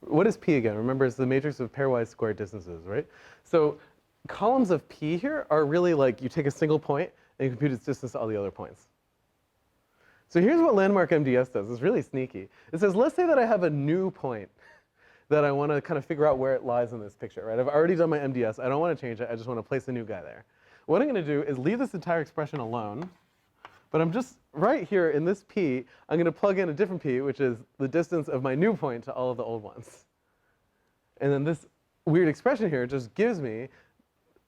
What is P again? Remember, it's the matrix of pairwise square distances, right? So columns of P here are really like you take a single point and you compute its distance to all the other points. So here's what landmark MDS does. It's really sneaky. It says, let's say that I have a new point that I want to kind of figure out where it lies in this picture, right? I've already done my MDS. I don't want to change it. I just want to place a new guy there. What I'm going to do is leave this entire expression alone, but I'm just right here in this P, I'm going to plug in a different P, which is the distance of my new point to all of the old ones. And then this weird expression here just gives me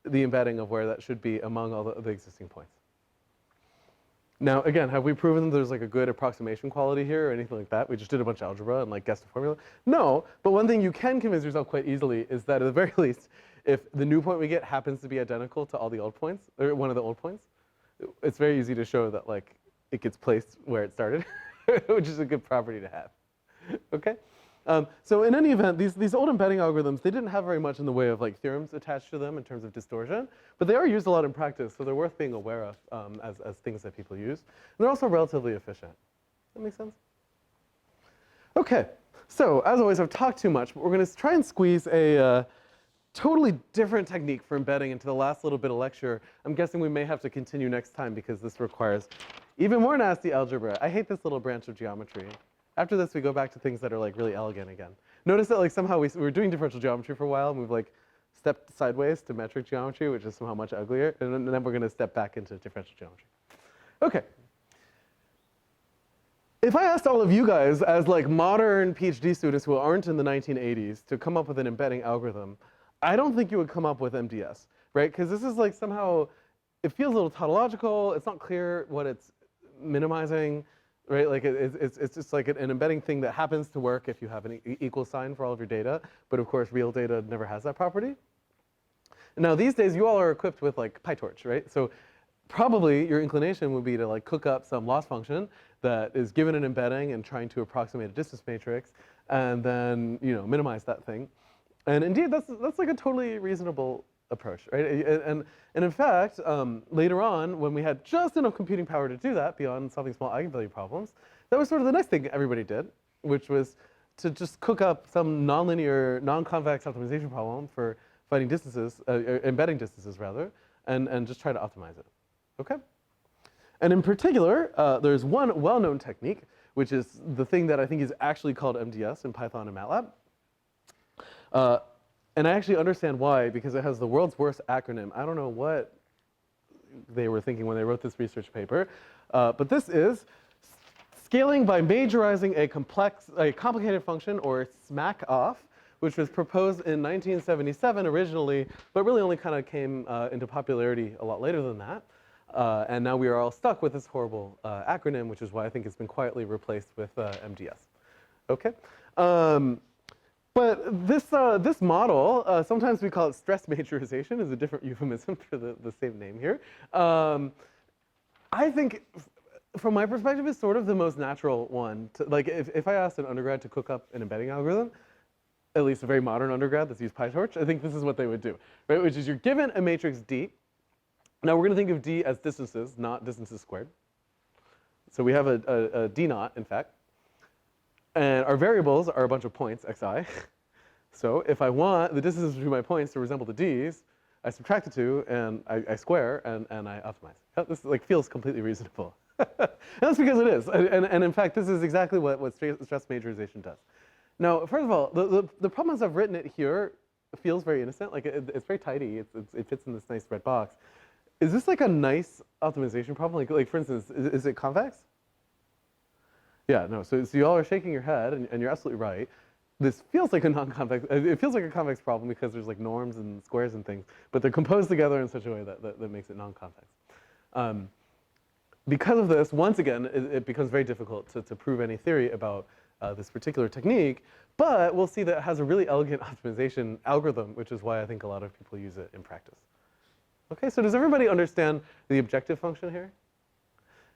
the embedding of where that should be among all the existing points. Now, again, have we proven there's like a good approximation quality here or anything like that? We just did a bunch of algebra and like guessed the formula? No, but one thing you can convince yourself quite easily is that at the very least, if the new point we get happens to be identical to all the old points, or one of the old points, it's very easy to show that like it gets placed where it started, which is a good property to have. Okay? So in any event, these old embedding algorithms, they didn't have very much in the way of like theorems attached to them in terms of distortion, but they are used a lot in practice, so they're worth being aware of as things that people use. And they're also relatively efficient. That make sense? Okay, so as always, I've talked too much, but we're going to try and squeeze a totally different technique for embedding into the last little bit of lecture. I'm guessing we may have to continue next time because this requires even more nasty algebra. I hate this little branch of geometry. After this, we go back to things that are like really elegant again. Notice that like somehow we were doing differential geometry for a while, and we've like stepped sideways to metric geometry, which is somehow much uglier, and then we're going to step back into differential geometry. Okay. If I asked all of you guys as like modern PhD students who aren't in the 1980s to come up with an embedding algorithm, I don't think you would come up with MDS, right? Because this is like somehow, it feels a little tautological. It's not clear what it's minimizing, right? Like it's just like an embedding thing that happens to work if you have an equal sign for all of your data. But of course, real data never has that property. Now these days, you all are equipped with like PyTorch, right? So probably your inclination would be to like cook up some loss function that is given an embedding and trying to approximate a distance matrix, and then minimize that thing. And indeed, that's like a totally reasonable approach, right? And in fact, later on, when we had just enough computing power to do that, beyond solving small eigenvalue problems, that was sort of the next thing everybody did, which was to just cook up some nonlinear, non-convex optimization problem for finding distances, embedding distances rather, and just try to optimize it. Okay? And in particular, there's one well-known technique, which is the thing that I think is actually called MDS in Python and MATLAB. And I actually understand why, because it has the world's worst acronym. I don't know what they were thinking when they wrote this research paper, but this is scaling by majorizing a complicated function, or SMAC off, which was proposed in 1977 originally, but really only kind of came into popularity a lot later than that. And now we are all stuck with this horrible acronym, which is why I think it's been quietly replaced with MDS. Okay? But this model, sometimes we call it stress majorization, is a different euphemism for the same name here. I think, from my perspective, is sort of the most natural one. Like, if I asked an undergrad to cook up an embedding algorithm, at least a very modern undergrad that's used PyTorch, I think this is what they would do, right? Which is you're given a matrix D. Now we're going to think of D as distances, not distances squared. So we have a D naught, in fact. And our variables are a bunch of points, xi. So if I want the distances between my points to resemble the D's, I subtract the two, and I square, and I optimize. This like feels completely reasonable. And that's because it is. And in fact, this is exactly what stress majorization does. Now, first of all, the problem is I've written it here feels very innocent. Like it's very tidy. It fits in this nice red box. Is this like a nice optimization problem? Like for instance, is it convex? Yeah, no. So you all are shaking your head, and you're absolutely right. This feels like a non-convex. It feels like a convex problem because there's like norms and squares and things, but they're composed together in such a way that makes it non-convex. Because of this, once again, it becomes very difficult to prove any theory about this particular technique. But we'll see that it has a really elegant optimization algorithm, which is why I think a lot of people use it in practice. Okay, so does everybody understand the objective function here?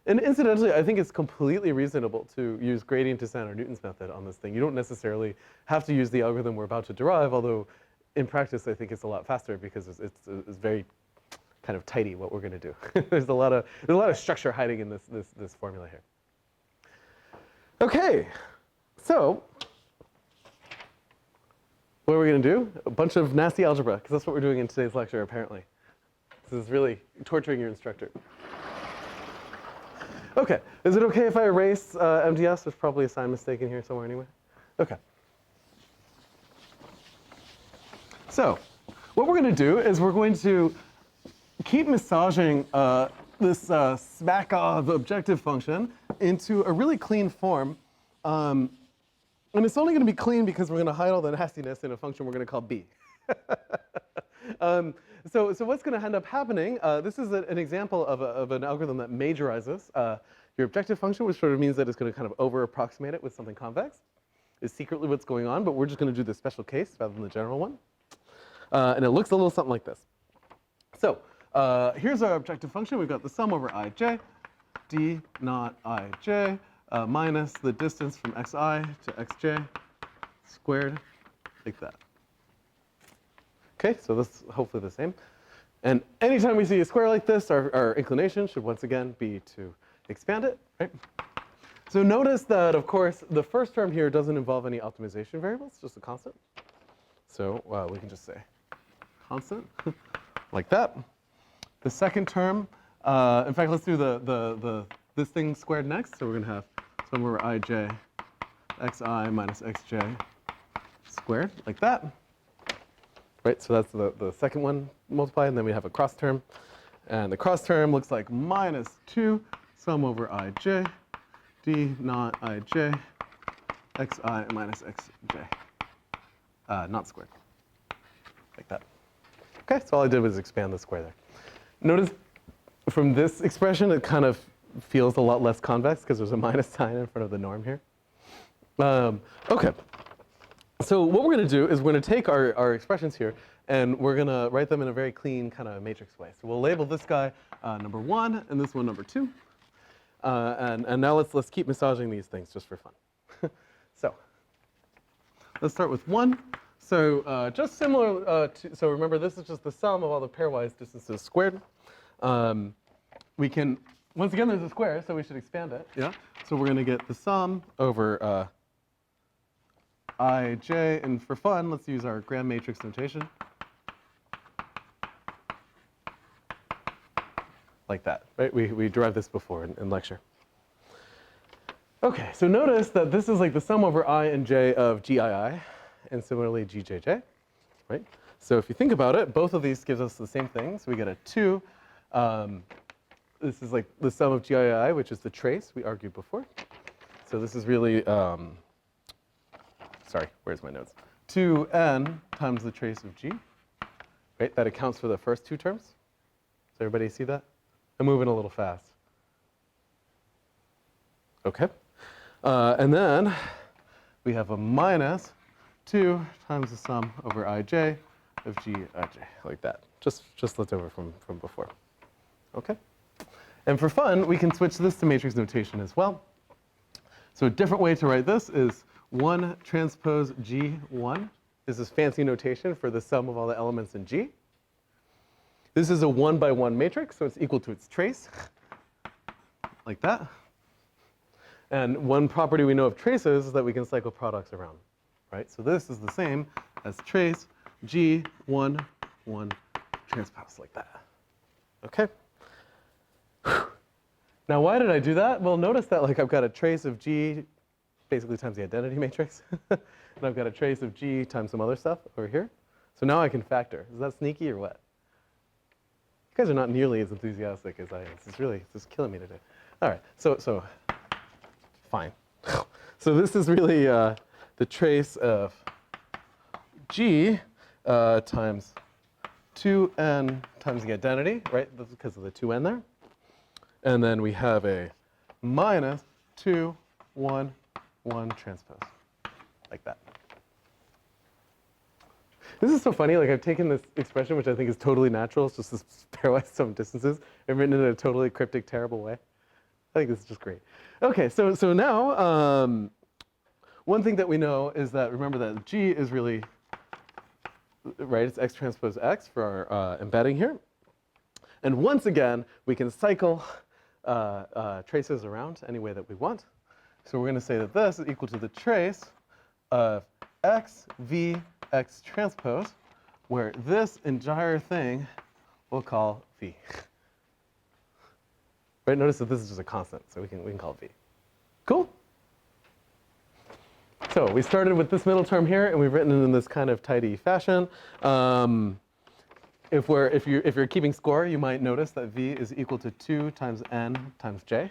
And incidentally, I think it's completely reasonable to use gradient descent or Newton's method on this thing. You don't necessarily have to use the algorithm we're about to derive, although in practice I think it's a lot faster because it's very kind of tidy what we're going to do. There's a lot of structure hiding in this formula here. Okay, so what are we going to do? A bunch of nasty algebra, because that's what we're doing in today's lecture apparently. This is really torturing your instructor. Okay, is it okay if I erase MDS? There's probably a sign mistake in here somewhere anyway. Okay. So, what we're going to do is we're going to keep massaging this SMAC-off objective function into a really clean form. And it's only going to be clean because we're going to hide all the nastiness in a function we're going to call B. So what's going to end up happening, this is an example of an algorithm that majorizes your objective function, which sort of means that it's going to kind of over-approximate it with something convex. Is secretly what's going on, but we're just going to do the special case rather than the general one. And it looks a little something like this. So here's our objective function. We've got the sum over ij, d naught ij, minus the distance from xi to xj squared, like that. Okay, so this is hopefully the same. And anytime we see a square like this, our inclination should once again be to expand it, right? So notice that, of course, the first term here doesn't involve any optimization variables, just a constant. So we can just say constant, like that. The second term, in fact, let's do this thing squared next. So we're going to have sum over ij xi minus xj squared, like that. Right, so that's the second one multiplied, and then we have a cross term. And the cross term looks like minus 2 sum over ij d not ij xi minus xj, not squared, like that. Okay, so all I did was expand the square there. Notice from this expression, it kind of feels a lot less convex because there's a minus sign in front of the norm here. Okay. So what we're going to do is we're going to take our expressions here and we're going to write them in a very clean kind of matrix way. So we'll label this guy number 1 and this one number 2. And now let's keep massaging these things just for fun. So let's start with 1. So just similar so remember this is just the sum of all the pairwise distances squared. We can, once again there's a square, so we should expand it. Yeah. So we're going to get the sum over ij, and for fun, let's use our grand matrix notation. Like that, right? We derived this before in lecture. Okay, so notice that this is like the sum over I and j of gii, and similarly gjj, right? So if you think about it, both of these gives us the same thing. So we get a 2. This is like the sum of gii, which is the trace we argued before. So this is really, sorry, where's my notes? 2n times the trace of g, right? That accounts for the first 2 terms. Does everybody see that? I'm moving a little fast. Okay. And then we have a minus 2 times the sum over ij of gij, like that. Just left over from before. Okay. And for fun, we can switch this to matrix notation as well. So a different way to write this is 1 transpose G1 is this fancy notation for the sum of all the elements in G. This is a 1-by-1 matrix, so it's equal to its trace, like that. And one property we know of traces is that we can cycle products around, right? So this is the same as trace G1, 1 transpose, like that. Okay? Now, why did I do that? Well, notice that like I've got a trace of G basically times the identity matrix. And I've got a trace of G times some other stuff over here. So now I can factor. Is that sneaky or what? You guys are not nearly as enthusiastic as I am. It's just killing me today. All right, so fine. So this is really the trace of G times 2n times the identity, right? That's because of the 2n there. And then we have a minus 2, 1, 1 transpose, like that. This is so funny. Like I've taken this expression, which I think is totally natural. It's just this pairwise sum of distances, and written it in a totally cryptic, terrible way. I think this is just great. Okay, so now one thing that we know is that remember that G is really right. It's x transpose x for our embedding here. And once again, we can cycle traces around any way that we want. So we're going to say that this is equal to the trace of x v x transpose, where this entire thing we'll call v. Right? Notice that this is just a constant, so we can call it v. Cool? So we started with this middle term here, and we've written it in this kind of tidy fashion. If you're keeping score, you might notice that v is equal to 2 times n times j.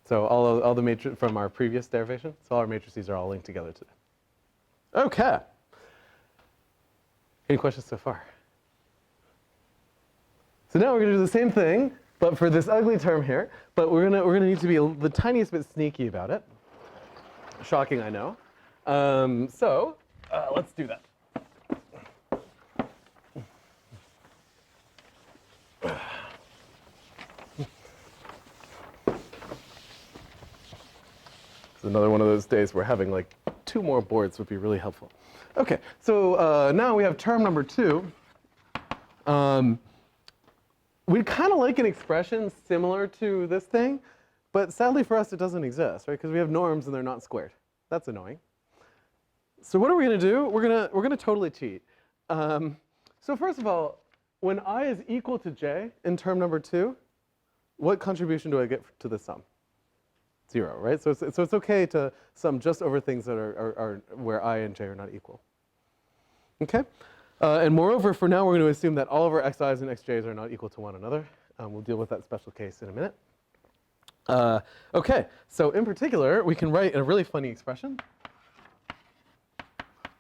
So all the matrices from our previous derivation, so all our matrices are all linked together today. Okay. Any questions so far? So now we're going to do the same thing, but for this ugly term here. But we're gonna need to be the tiniest bit sneaky about it. Shocking, I know. So let's do that. So another one of those days where having like 2 more boards would be really helpful. Okay, so now we have term number 2. We'd kind of like an expression similar to this thing, but sadly for us it doesn't exist, right? Because we have norms and they're not squared. That's annoying. So what are we going to do? We're gonna totally cheat. So first of all, when I is equal to j in term number 2, what contribution do I get to the sum? 0, right? So it's okay to sum just over things that are where I and j are not equal. Okay? And moreover, for now, we're going to assume that all of our xi's and xj's are not equal to one another. We'll deal with that special case in a minute. Okay, so in particular, we can write a really funny expression.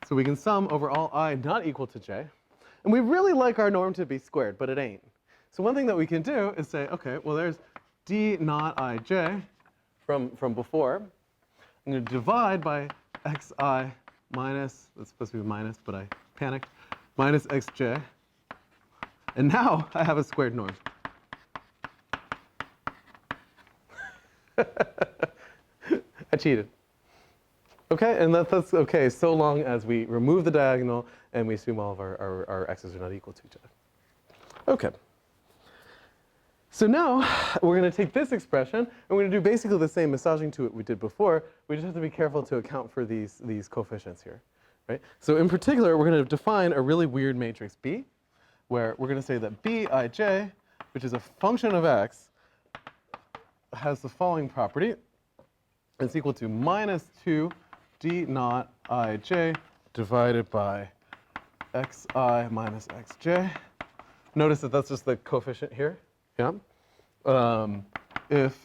So we can sum over all I not equal to j. And we really like our norm to be squared, but it ain't. So one thing that we can do is say, okay, well, there's d not ij from before. I'm going to divide by xi minus, that's supposed to be minus, but I panicked, minus xj. And now I have a squared norm. I cheated. Okay, and that's okay so long as we remove the diagonal and we assume all of our x's are not equal to each other. Okay. So now we're going to take this expression and we're going to do basically the same massaging to it we did before. We just have to be careful to account for these coefficients here, right? So in particular, we're going to define a really weird matrix B, where we're going to say that Bij, which is a function of x, has the following property. It's equal to minus 2 d naught ij divided by xi minus xj. Notice that that's just the coefficient here. Yeah. If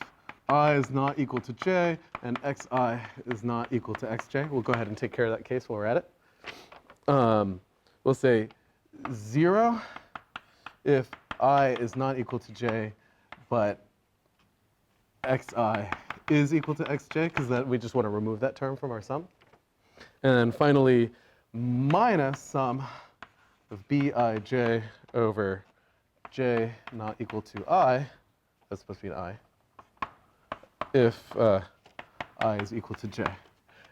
I is not equal to j and xi is not equal to xj, we'll go ahead and take care of that case while we're at it. We'll say 0 if I is not equal to j, but xi is equal to xj, because that we just want to remove that term from our sum. And then finally, minus sum of bij over j not equal to I, that's supposed to be an I, if I is equal to j.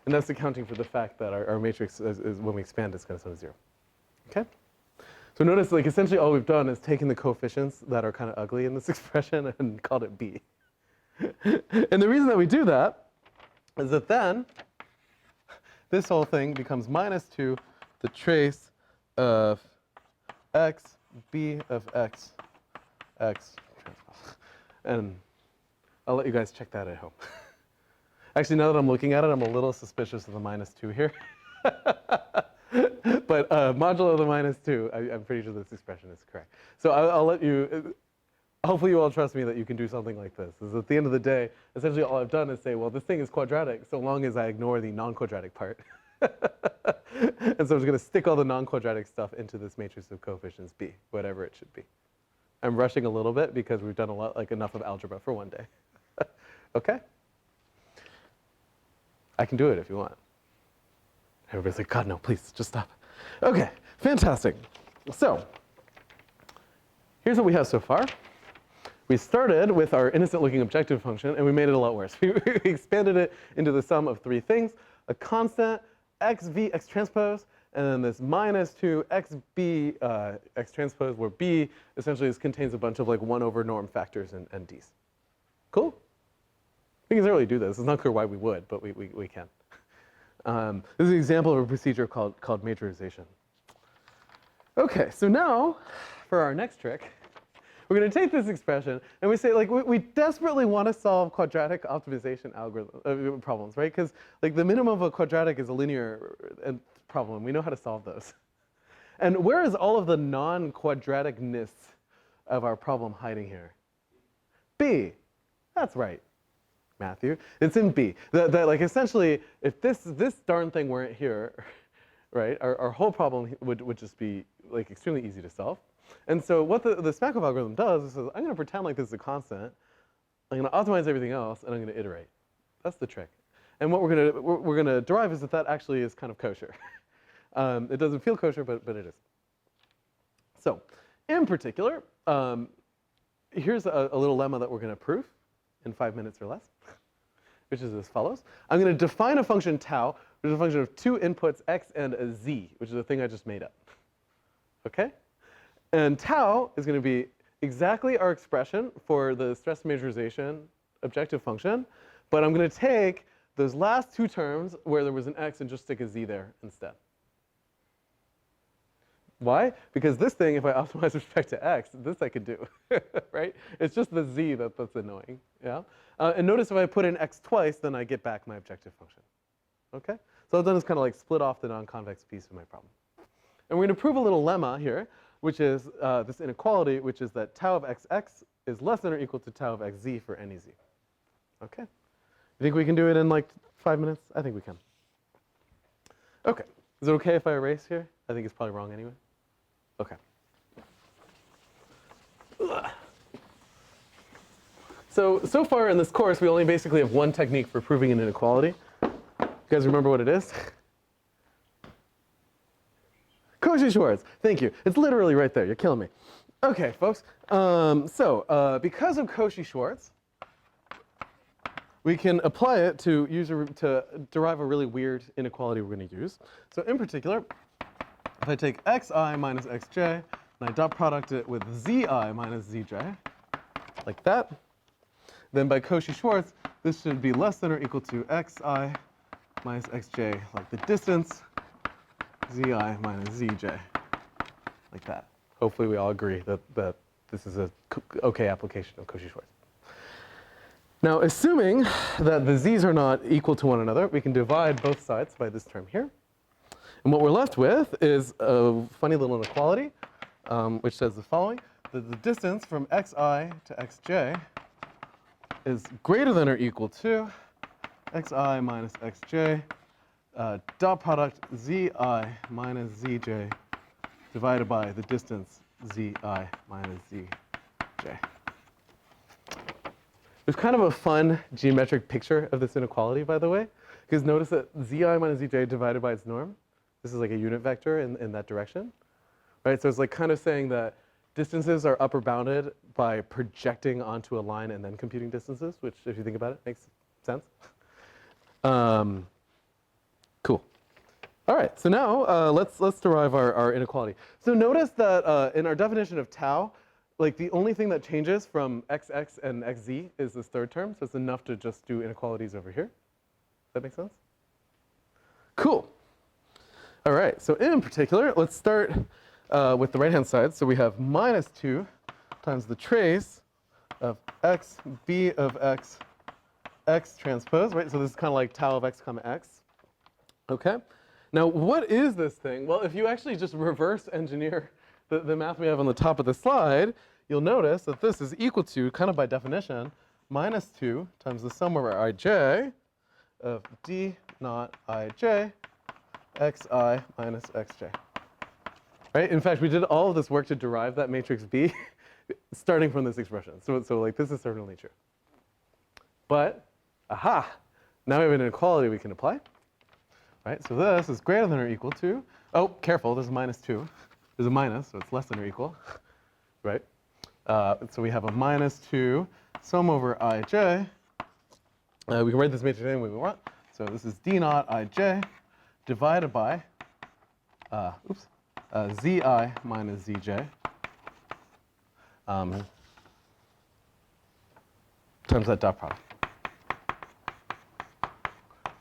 And that's accounting for the fact that our matrix, is when we expand, it's going to sum to 0. Okay? So notice, like, essentially all we've done is taken the coefficients that are kind of ugly in this expression and called it B. And the reason that we do that is that then this whole thing becomes minus 2 the trace of x b of x transpose. And I'll let you guys check that at home. Actually, now that I'm looking at it, I'm a little suspicious of the minus 2 here. But modulo the minus 2, I'm pretty sure this expression is correct. So I'll let you, hopefully you all trust me that you can do something like this. Is at the end of the day, essentially all I've done is say, well, this thing is quadratic so long as I ignore the non-quadratic part. And so I'm just going to stick all the non-quadratic stuff into this matrix of coefficients B, whatever it should be. I'm rushing a little bit because we've done a lot, like enough of algebra for one day. Okay? I can do it if you want. Everybody's like, God, no, please, just stop. Okay, fantastic. So, here's what we have so far. We started with our innocent-looking objective function, and we made it a lot worse. We expanded it into the sum of 3 things: a constant, xv, x transpose, and then this minus 2 xb, x transpose, where b essentially contains a bunch of like 1 over norm factors and d's. Cool? We can certainly do this. It's not clear why we would, but we can. This is an example of a procedure called majorization. Okay, so now for our next trick, we're going to take this expression and we say, like, we desperately want to solve quadratic optimization algorithm problems, right? Because like the minimum of a quadratic is a linear problem. We know how to solve those. And where is all of the non-quadraticness of our problem hiding here? B. That's right, Matthew. It's in B. That like essentially, if this darn thing weren't here, right, our whole problem would just be like extremely easy to solve. And so what the Smakov algorithm does is says, I'm going to pretend like this is a constant. I'm going to optimize everything else, and I'm going to iterate. That's the trick. And what we're going to derive is that actually is kind of kosher. It doesn't feel kosher, but it is. So, in particular, here's a little lemma that we're going to prove in 5 minutes or less. which is as follows. I'm going to define a function tau, which is a function of two inputs, x and a z, which is a thing I just made up. Okay? And tau is going to be exactly our expression for the stress majorization objective function, but I'm going to take those last two terms where there was an x and just stick a z there instead. Why? Because this thing, if I optimize with respect to x, this I could do, right? It's just the z that's annoying, yeah? And notice if I put in x twice, then I get back my objective function, okay? So I've done is kind of like split off the non-convex piece of my problem. And we're going to prove a little lemma here, which is this inequality, which is that tau of xx is less than or equal to tau of xz for any z. Okay? You think we can do it in like 5 minutes? I think we can. Okay. Is it okay if I erase here? I think it's probably wrong anyway. Okay. So far in this course, we only basically have one technique for proving an inequality. You guys remember what it is? Cauchy-Schwarz. Thank you. It's literally right there. You're killing me. Okay, folks. Because of Cauchy-Schwarz, we can apply it to derive a really weird inequality we're going to use. So in particular, if I take xi minus xj, and I dot product it with zi minus zj, like that, then by Cauchy-Schwarz, this should be less than or equal to xi minus xj, like the distance, zi minus zj, like that. Hopefully we all agree that this is a okay application of Cauchy-Schwarz. Now, assuming that the z's are not equal to one another, we can divide both sides by this term here. And what we're left with is a funny little inequality, which says the following, that the distance from xi to xj is greater than or equal to xi minus xj dot product zi minus zj divided by the distance zi minus zj. There's kind of a fun geometric picture of this inequality, by the way, because notice that zi minus zj divided by its norm, this is like a unit vector in that direction, right? So it's like kind of saying that distances are upper bounded by projecting onto a line and then computing distances, which, if you think about it, makes sense. Cool. All right, so now let's derive our inequality. So notice that in our definition of tau, like the only thing that changes from xx and xz is this third term, so it's enough to just do inequalities over here. Does that make sense? Cool. All right, so in particular, let's start with the right-hand side. So we have minus 2 times the trace of x b of x, x transpose, right? So this is kind of like tau of x comma x. Okay? Now, what is this thing? Well, if you actually just reverse engineer the math we have on the top of the slide, you'll notice that this is equal to, kind of by definition, minus 2 times the sum over ij of d naught ij xi minus xj. Right? In fact, we did all of this work to derive that matrix B starting from this expression. So like this is certainly true. But, aha, now we have an inequality we can apply. Right? So this is greater than or equal to, oh, careful, there's a minus 2. There's a minus, so it's less than or equal, right? So we have a minus 2 sum over ij. We can write this matrix any way we want. So this is d naught ij divided by, zi minus zj times that dot product.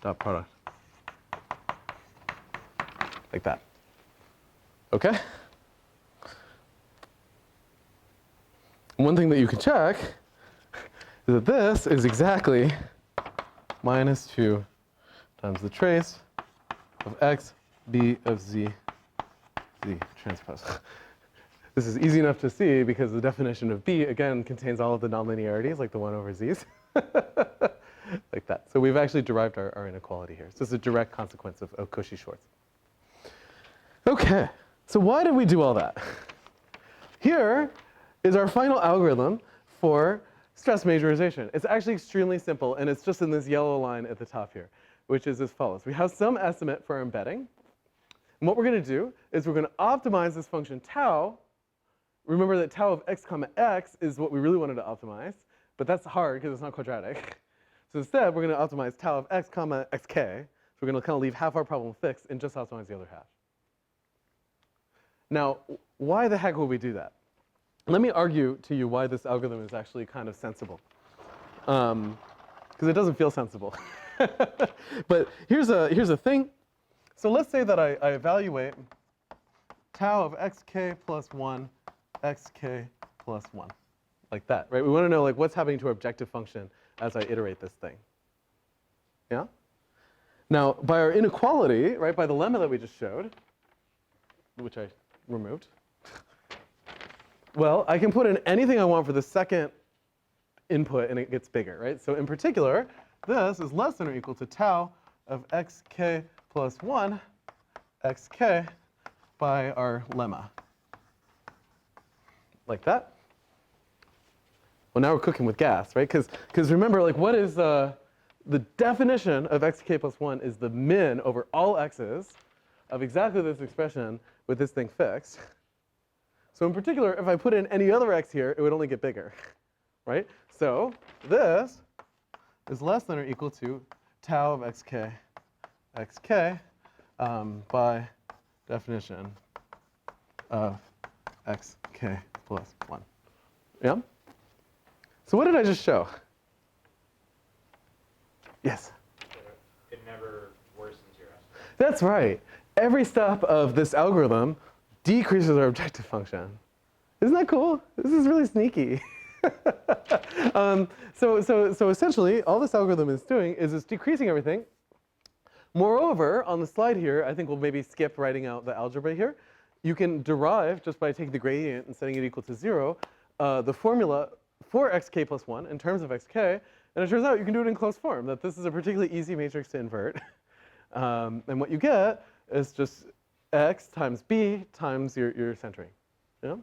Dot product. Like that. Okay? One thing that you can check is that this is exactly minus 2 times the trace of x b of z transpose. This is easy enough to see because the definition of b, again, contains all of the nonlinearities, like the 1 over z's. Like that. So we've actually derived our inequality here. So this is a direct consequence of Cauchy-Schwarz. Okay, so why did we do all that? Here is our final algorithm for stress majorization. It's actually extremely simple, and it's just in this yellow line at the top here, which is as follows. We have some estimate for our embedding. And what we're going to do is we're going to optimize this function tau. Remember that tau of x comma x is what we really wanted to optimize, but that's hard because it's not quadratic. So instead, we're going to optimize tau of x comma xk. So we're going to kind of leave half our problem fixed and just optimize the other half. Now, why the heck would we do that? Let me argue to you why this algorithm is actually kind of sensible. Because it doesn't feel sensible. But here's a thing. So let's say that I evaluate tau of xk plus 1, xk plus 1. Like that, right? We want to know like what's happening to our objective function as I iterate this thing. Yeah? Now, by our inequality, right, by the lemma that we just showed, which I removed, well, I can put in anything I want for the second input and it gets bigger, right? So in particular, this is less than or equal to tau of xk plus 1 xk by our lemma. Like that. Well, now we're cooking with gas, right? Because remember, like, what is the definition of xk plus 1 is the min over all x's of exactly this expression with this thing fixed. So in particular, if I put in any other x here, it would only get bigger, right? So this is less than or equal to tau of xk by definition of xk plus 1. Yeah? So what did I just show? Yes? It never worsens your estimate. That's right. Every step of this algorithm decreases our objective function. Isn't that cool? This is really sneaky. So essentially, all this algorithm is doing is it's decreasing everything. Moreover, on the slide here, I think we'll maybe skip writing out the algebra here. You can derive, just by taking the gradient and setting it equal to 0, the formula for xk plus 1 in terms of xk. And it turns out you can do it in closed form, that this is a particularly easy matrix to invert. And what you get is just x times b times your centering. Yeah?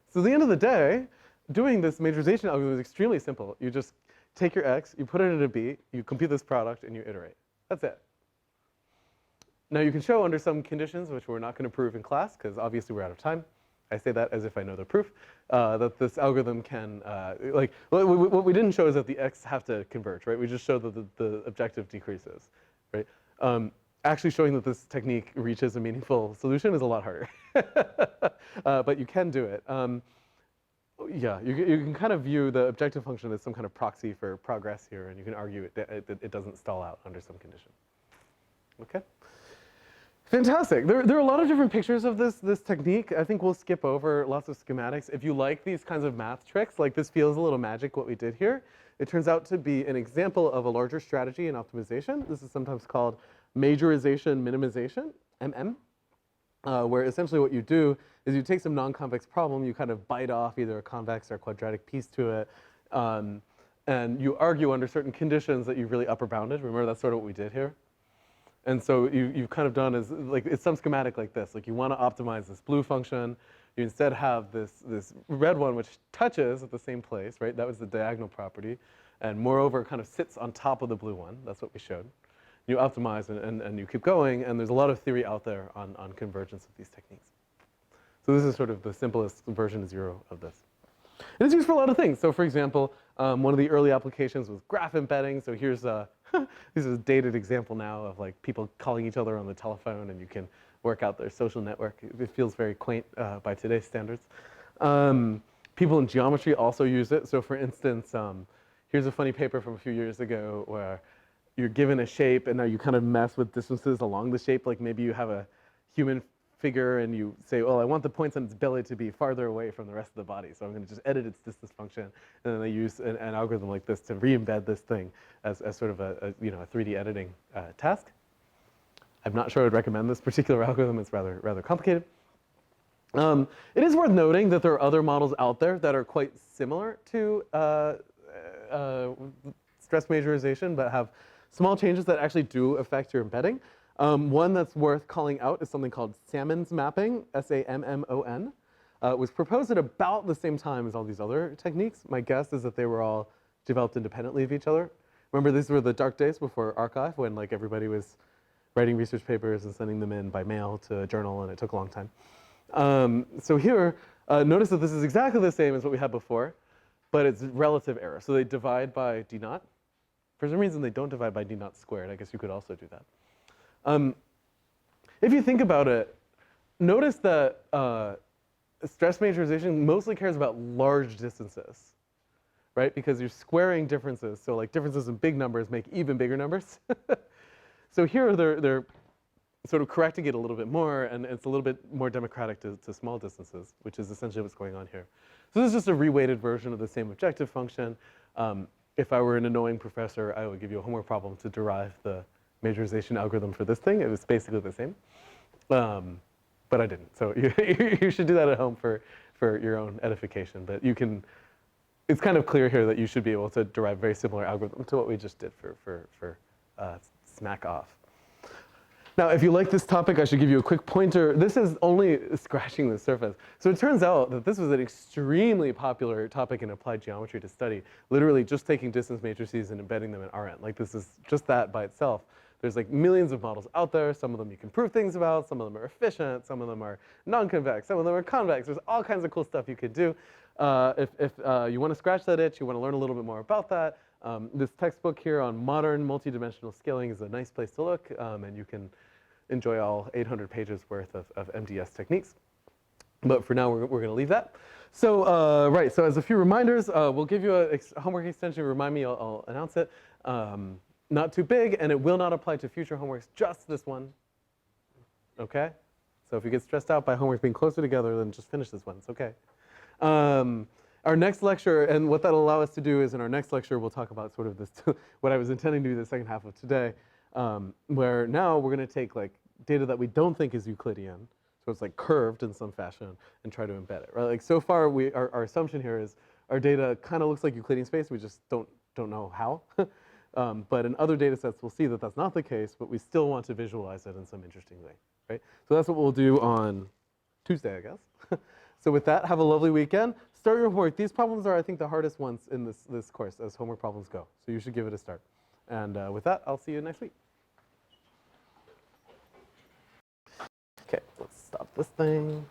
So at the end of the day, doing this majorization algorithm is extremely simple. You just take your x, you put it in a b, you compute this product, and you iterate. That's it. Now you can show under some conditions, which we're not going to prove in class, because obviously we're out of time. I say that as if I know the proof, that this algorithm can, like, what we didn't show is that the x have to converge, right? We just showed that the objective decreases, right? Actually showing that this technique reaches a meaningful solution is a lot harder. But you can do it. Yeah, you can kind of view the objective function as some kind of proxy for progress here, and you can argue it doesn't stall out under some condition. Okay? Fantastic. There are a lot of different pictures of this technique. I think we'll skip over lots of schematics. If you like these kinds of math tricks, like this feels a little magic what we did here. It turns out to be an example of a larger strategy in optimization. This is sometimes called majorization minimization, MM, where essentially what you do is you take some non-convex problem, you kind of bite off either a convex or a quadratic piece to it, and you argue under certain conditions that you've really upper bounded. Remember, that's sort of what we did here. And so you've kind of done is, like, it's some schematic like this. Like, you want to optimize this blue function. You instead have this red one which touches at the same place, right? That was the diagonal property. And moreover, kind of sits on top of the blue one. That's what we showed. You optimize and you keep going, and there's a lot of theory out there on convergence of these techniques. So this is sort of the simplest version 0 of this. And it's used for a lot of things. So for example, one of the early applications was graph embedding. So here's a, this is a dated example now of like people calling each other on the telephone, and you can work out their social network. It feels very quaint by today's standards. People in geometry also use it. So for instance, here's a funny paper from a few years ago where you're given a shape, and now you kind of mess with distances along the shape. Like maybe you have a human figure, and you say, well, I want the points on its belly to be farther away from the rest of the body, so I'm going to just edit its distance function. And then they use an algorithm like this to re-embed this thing as sort of a 3D editing task. I'm not sure I would recommend this particular algorithm. It's rather complicated. It is worth noting that there are other models out there that are quite similar to stress majorization, but have small changes that actually do affect your embedding. One that's worth calling out is something called Salmon's mapping, S-A-M-M-O-N. It was proposed at about the same time as all these other techniques. My guess is that they were all developed independently of each other. Remember, these were the dark days before arXiv, when like everybody was writing research papers and sending them in by mail to a journal, and it took a long time. So here, notice that this is exactly the same as what we had before, but it's relative error. So they divide by d naught. For some reason, they don't divide by d naught squared. I guess you could also do that. If you think about it, notice that stress majorization mostly cares about large distances, right? Because you're squaring differences. So like differences in big numbers make even bigger numbers. So here they're sort of correcting it a little bit more, and it's a little bit more democratic to small distances, which is essentially what's going on here. So this is just a reweighted version of the same objective function. If I were an annoying professor, I would give you a homework problem to derive the majorization algorithm for this thing. It was basically the same. But I didn't. So you should do that at home for your own edification. But you can, it's kind of clear here that you should be able to derive very similar algorithm to what we just did for smack off. Now, if you like this topic, I should give you a quick pointer. This is only scratching the surface. So it turns out that this was an extremely popular topic in applied geometry to study, literally just taking distance matrices and embedding them in Rn. Like this is just that by itself. There's like millions of models out there. Some of them you can prove things about. Some of them are efficient. Some of them are non-convex. Some of them are convex. There's all kinds of cool stuff you could do. If you want to scratch that itch, you want to learn a little bit more about that, this textbook here on modern multidimensional scaling is a nice place to look, and you can enjoy all 800 pages worth of MDS techniques. But for now, we're going to leave that. So, right, so as a few reminders, we'll give you a homework extension. Remind me, I'll announce it. Not too big, and it will not apply to future homeworks, just this one. Okay? So if you get stressed out by homework being closer together, then just finish this one. It's okay. Our next lecture, and what that'll allow us to do is in our next lecture, we'll talk about sort of this, what I was intending to do the second half of today, where now we're going to take like data that we don't think is Euclidean, so it's like curved in some fashion, and try to embed it. Right? Like so far, our assumption here is our data kind of looks like Euclidean space. We just don't know how. But in other data sets, we'll see that that's not the case, but we still want to visualize it in some interesting way. Right? So that's what we'll do on Tuesday, I guess. So with that, have a lovely weekend. Start your homework. These problems are, I think, the hardest ones in this course as homework problems go. So you should give it a start. And with that, I'll see you next week. Okay, let's stop this thing.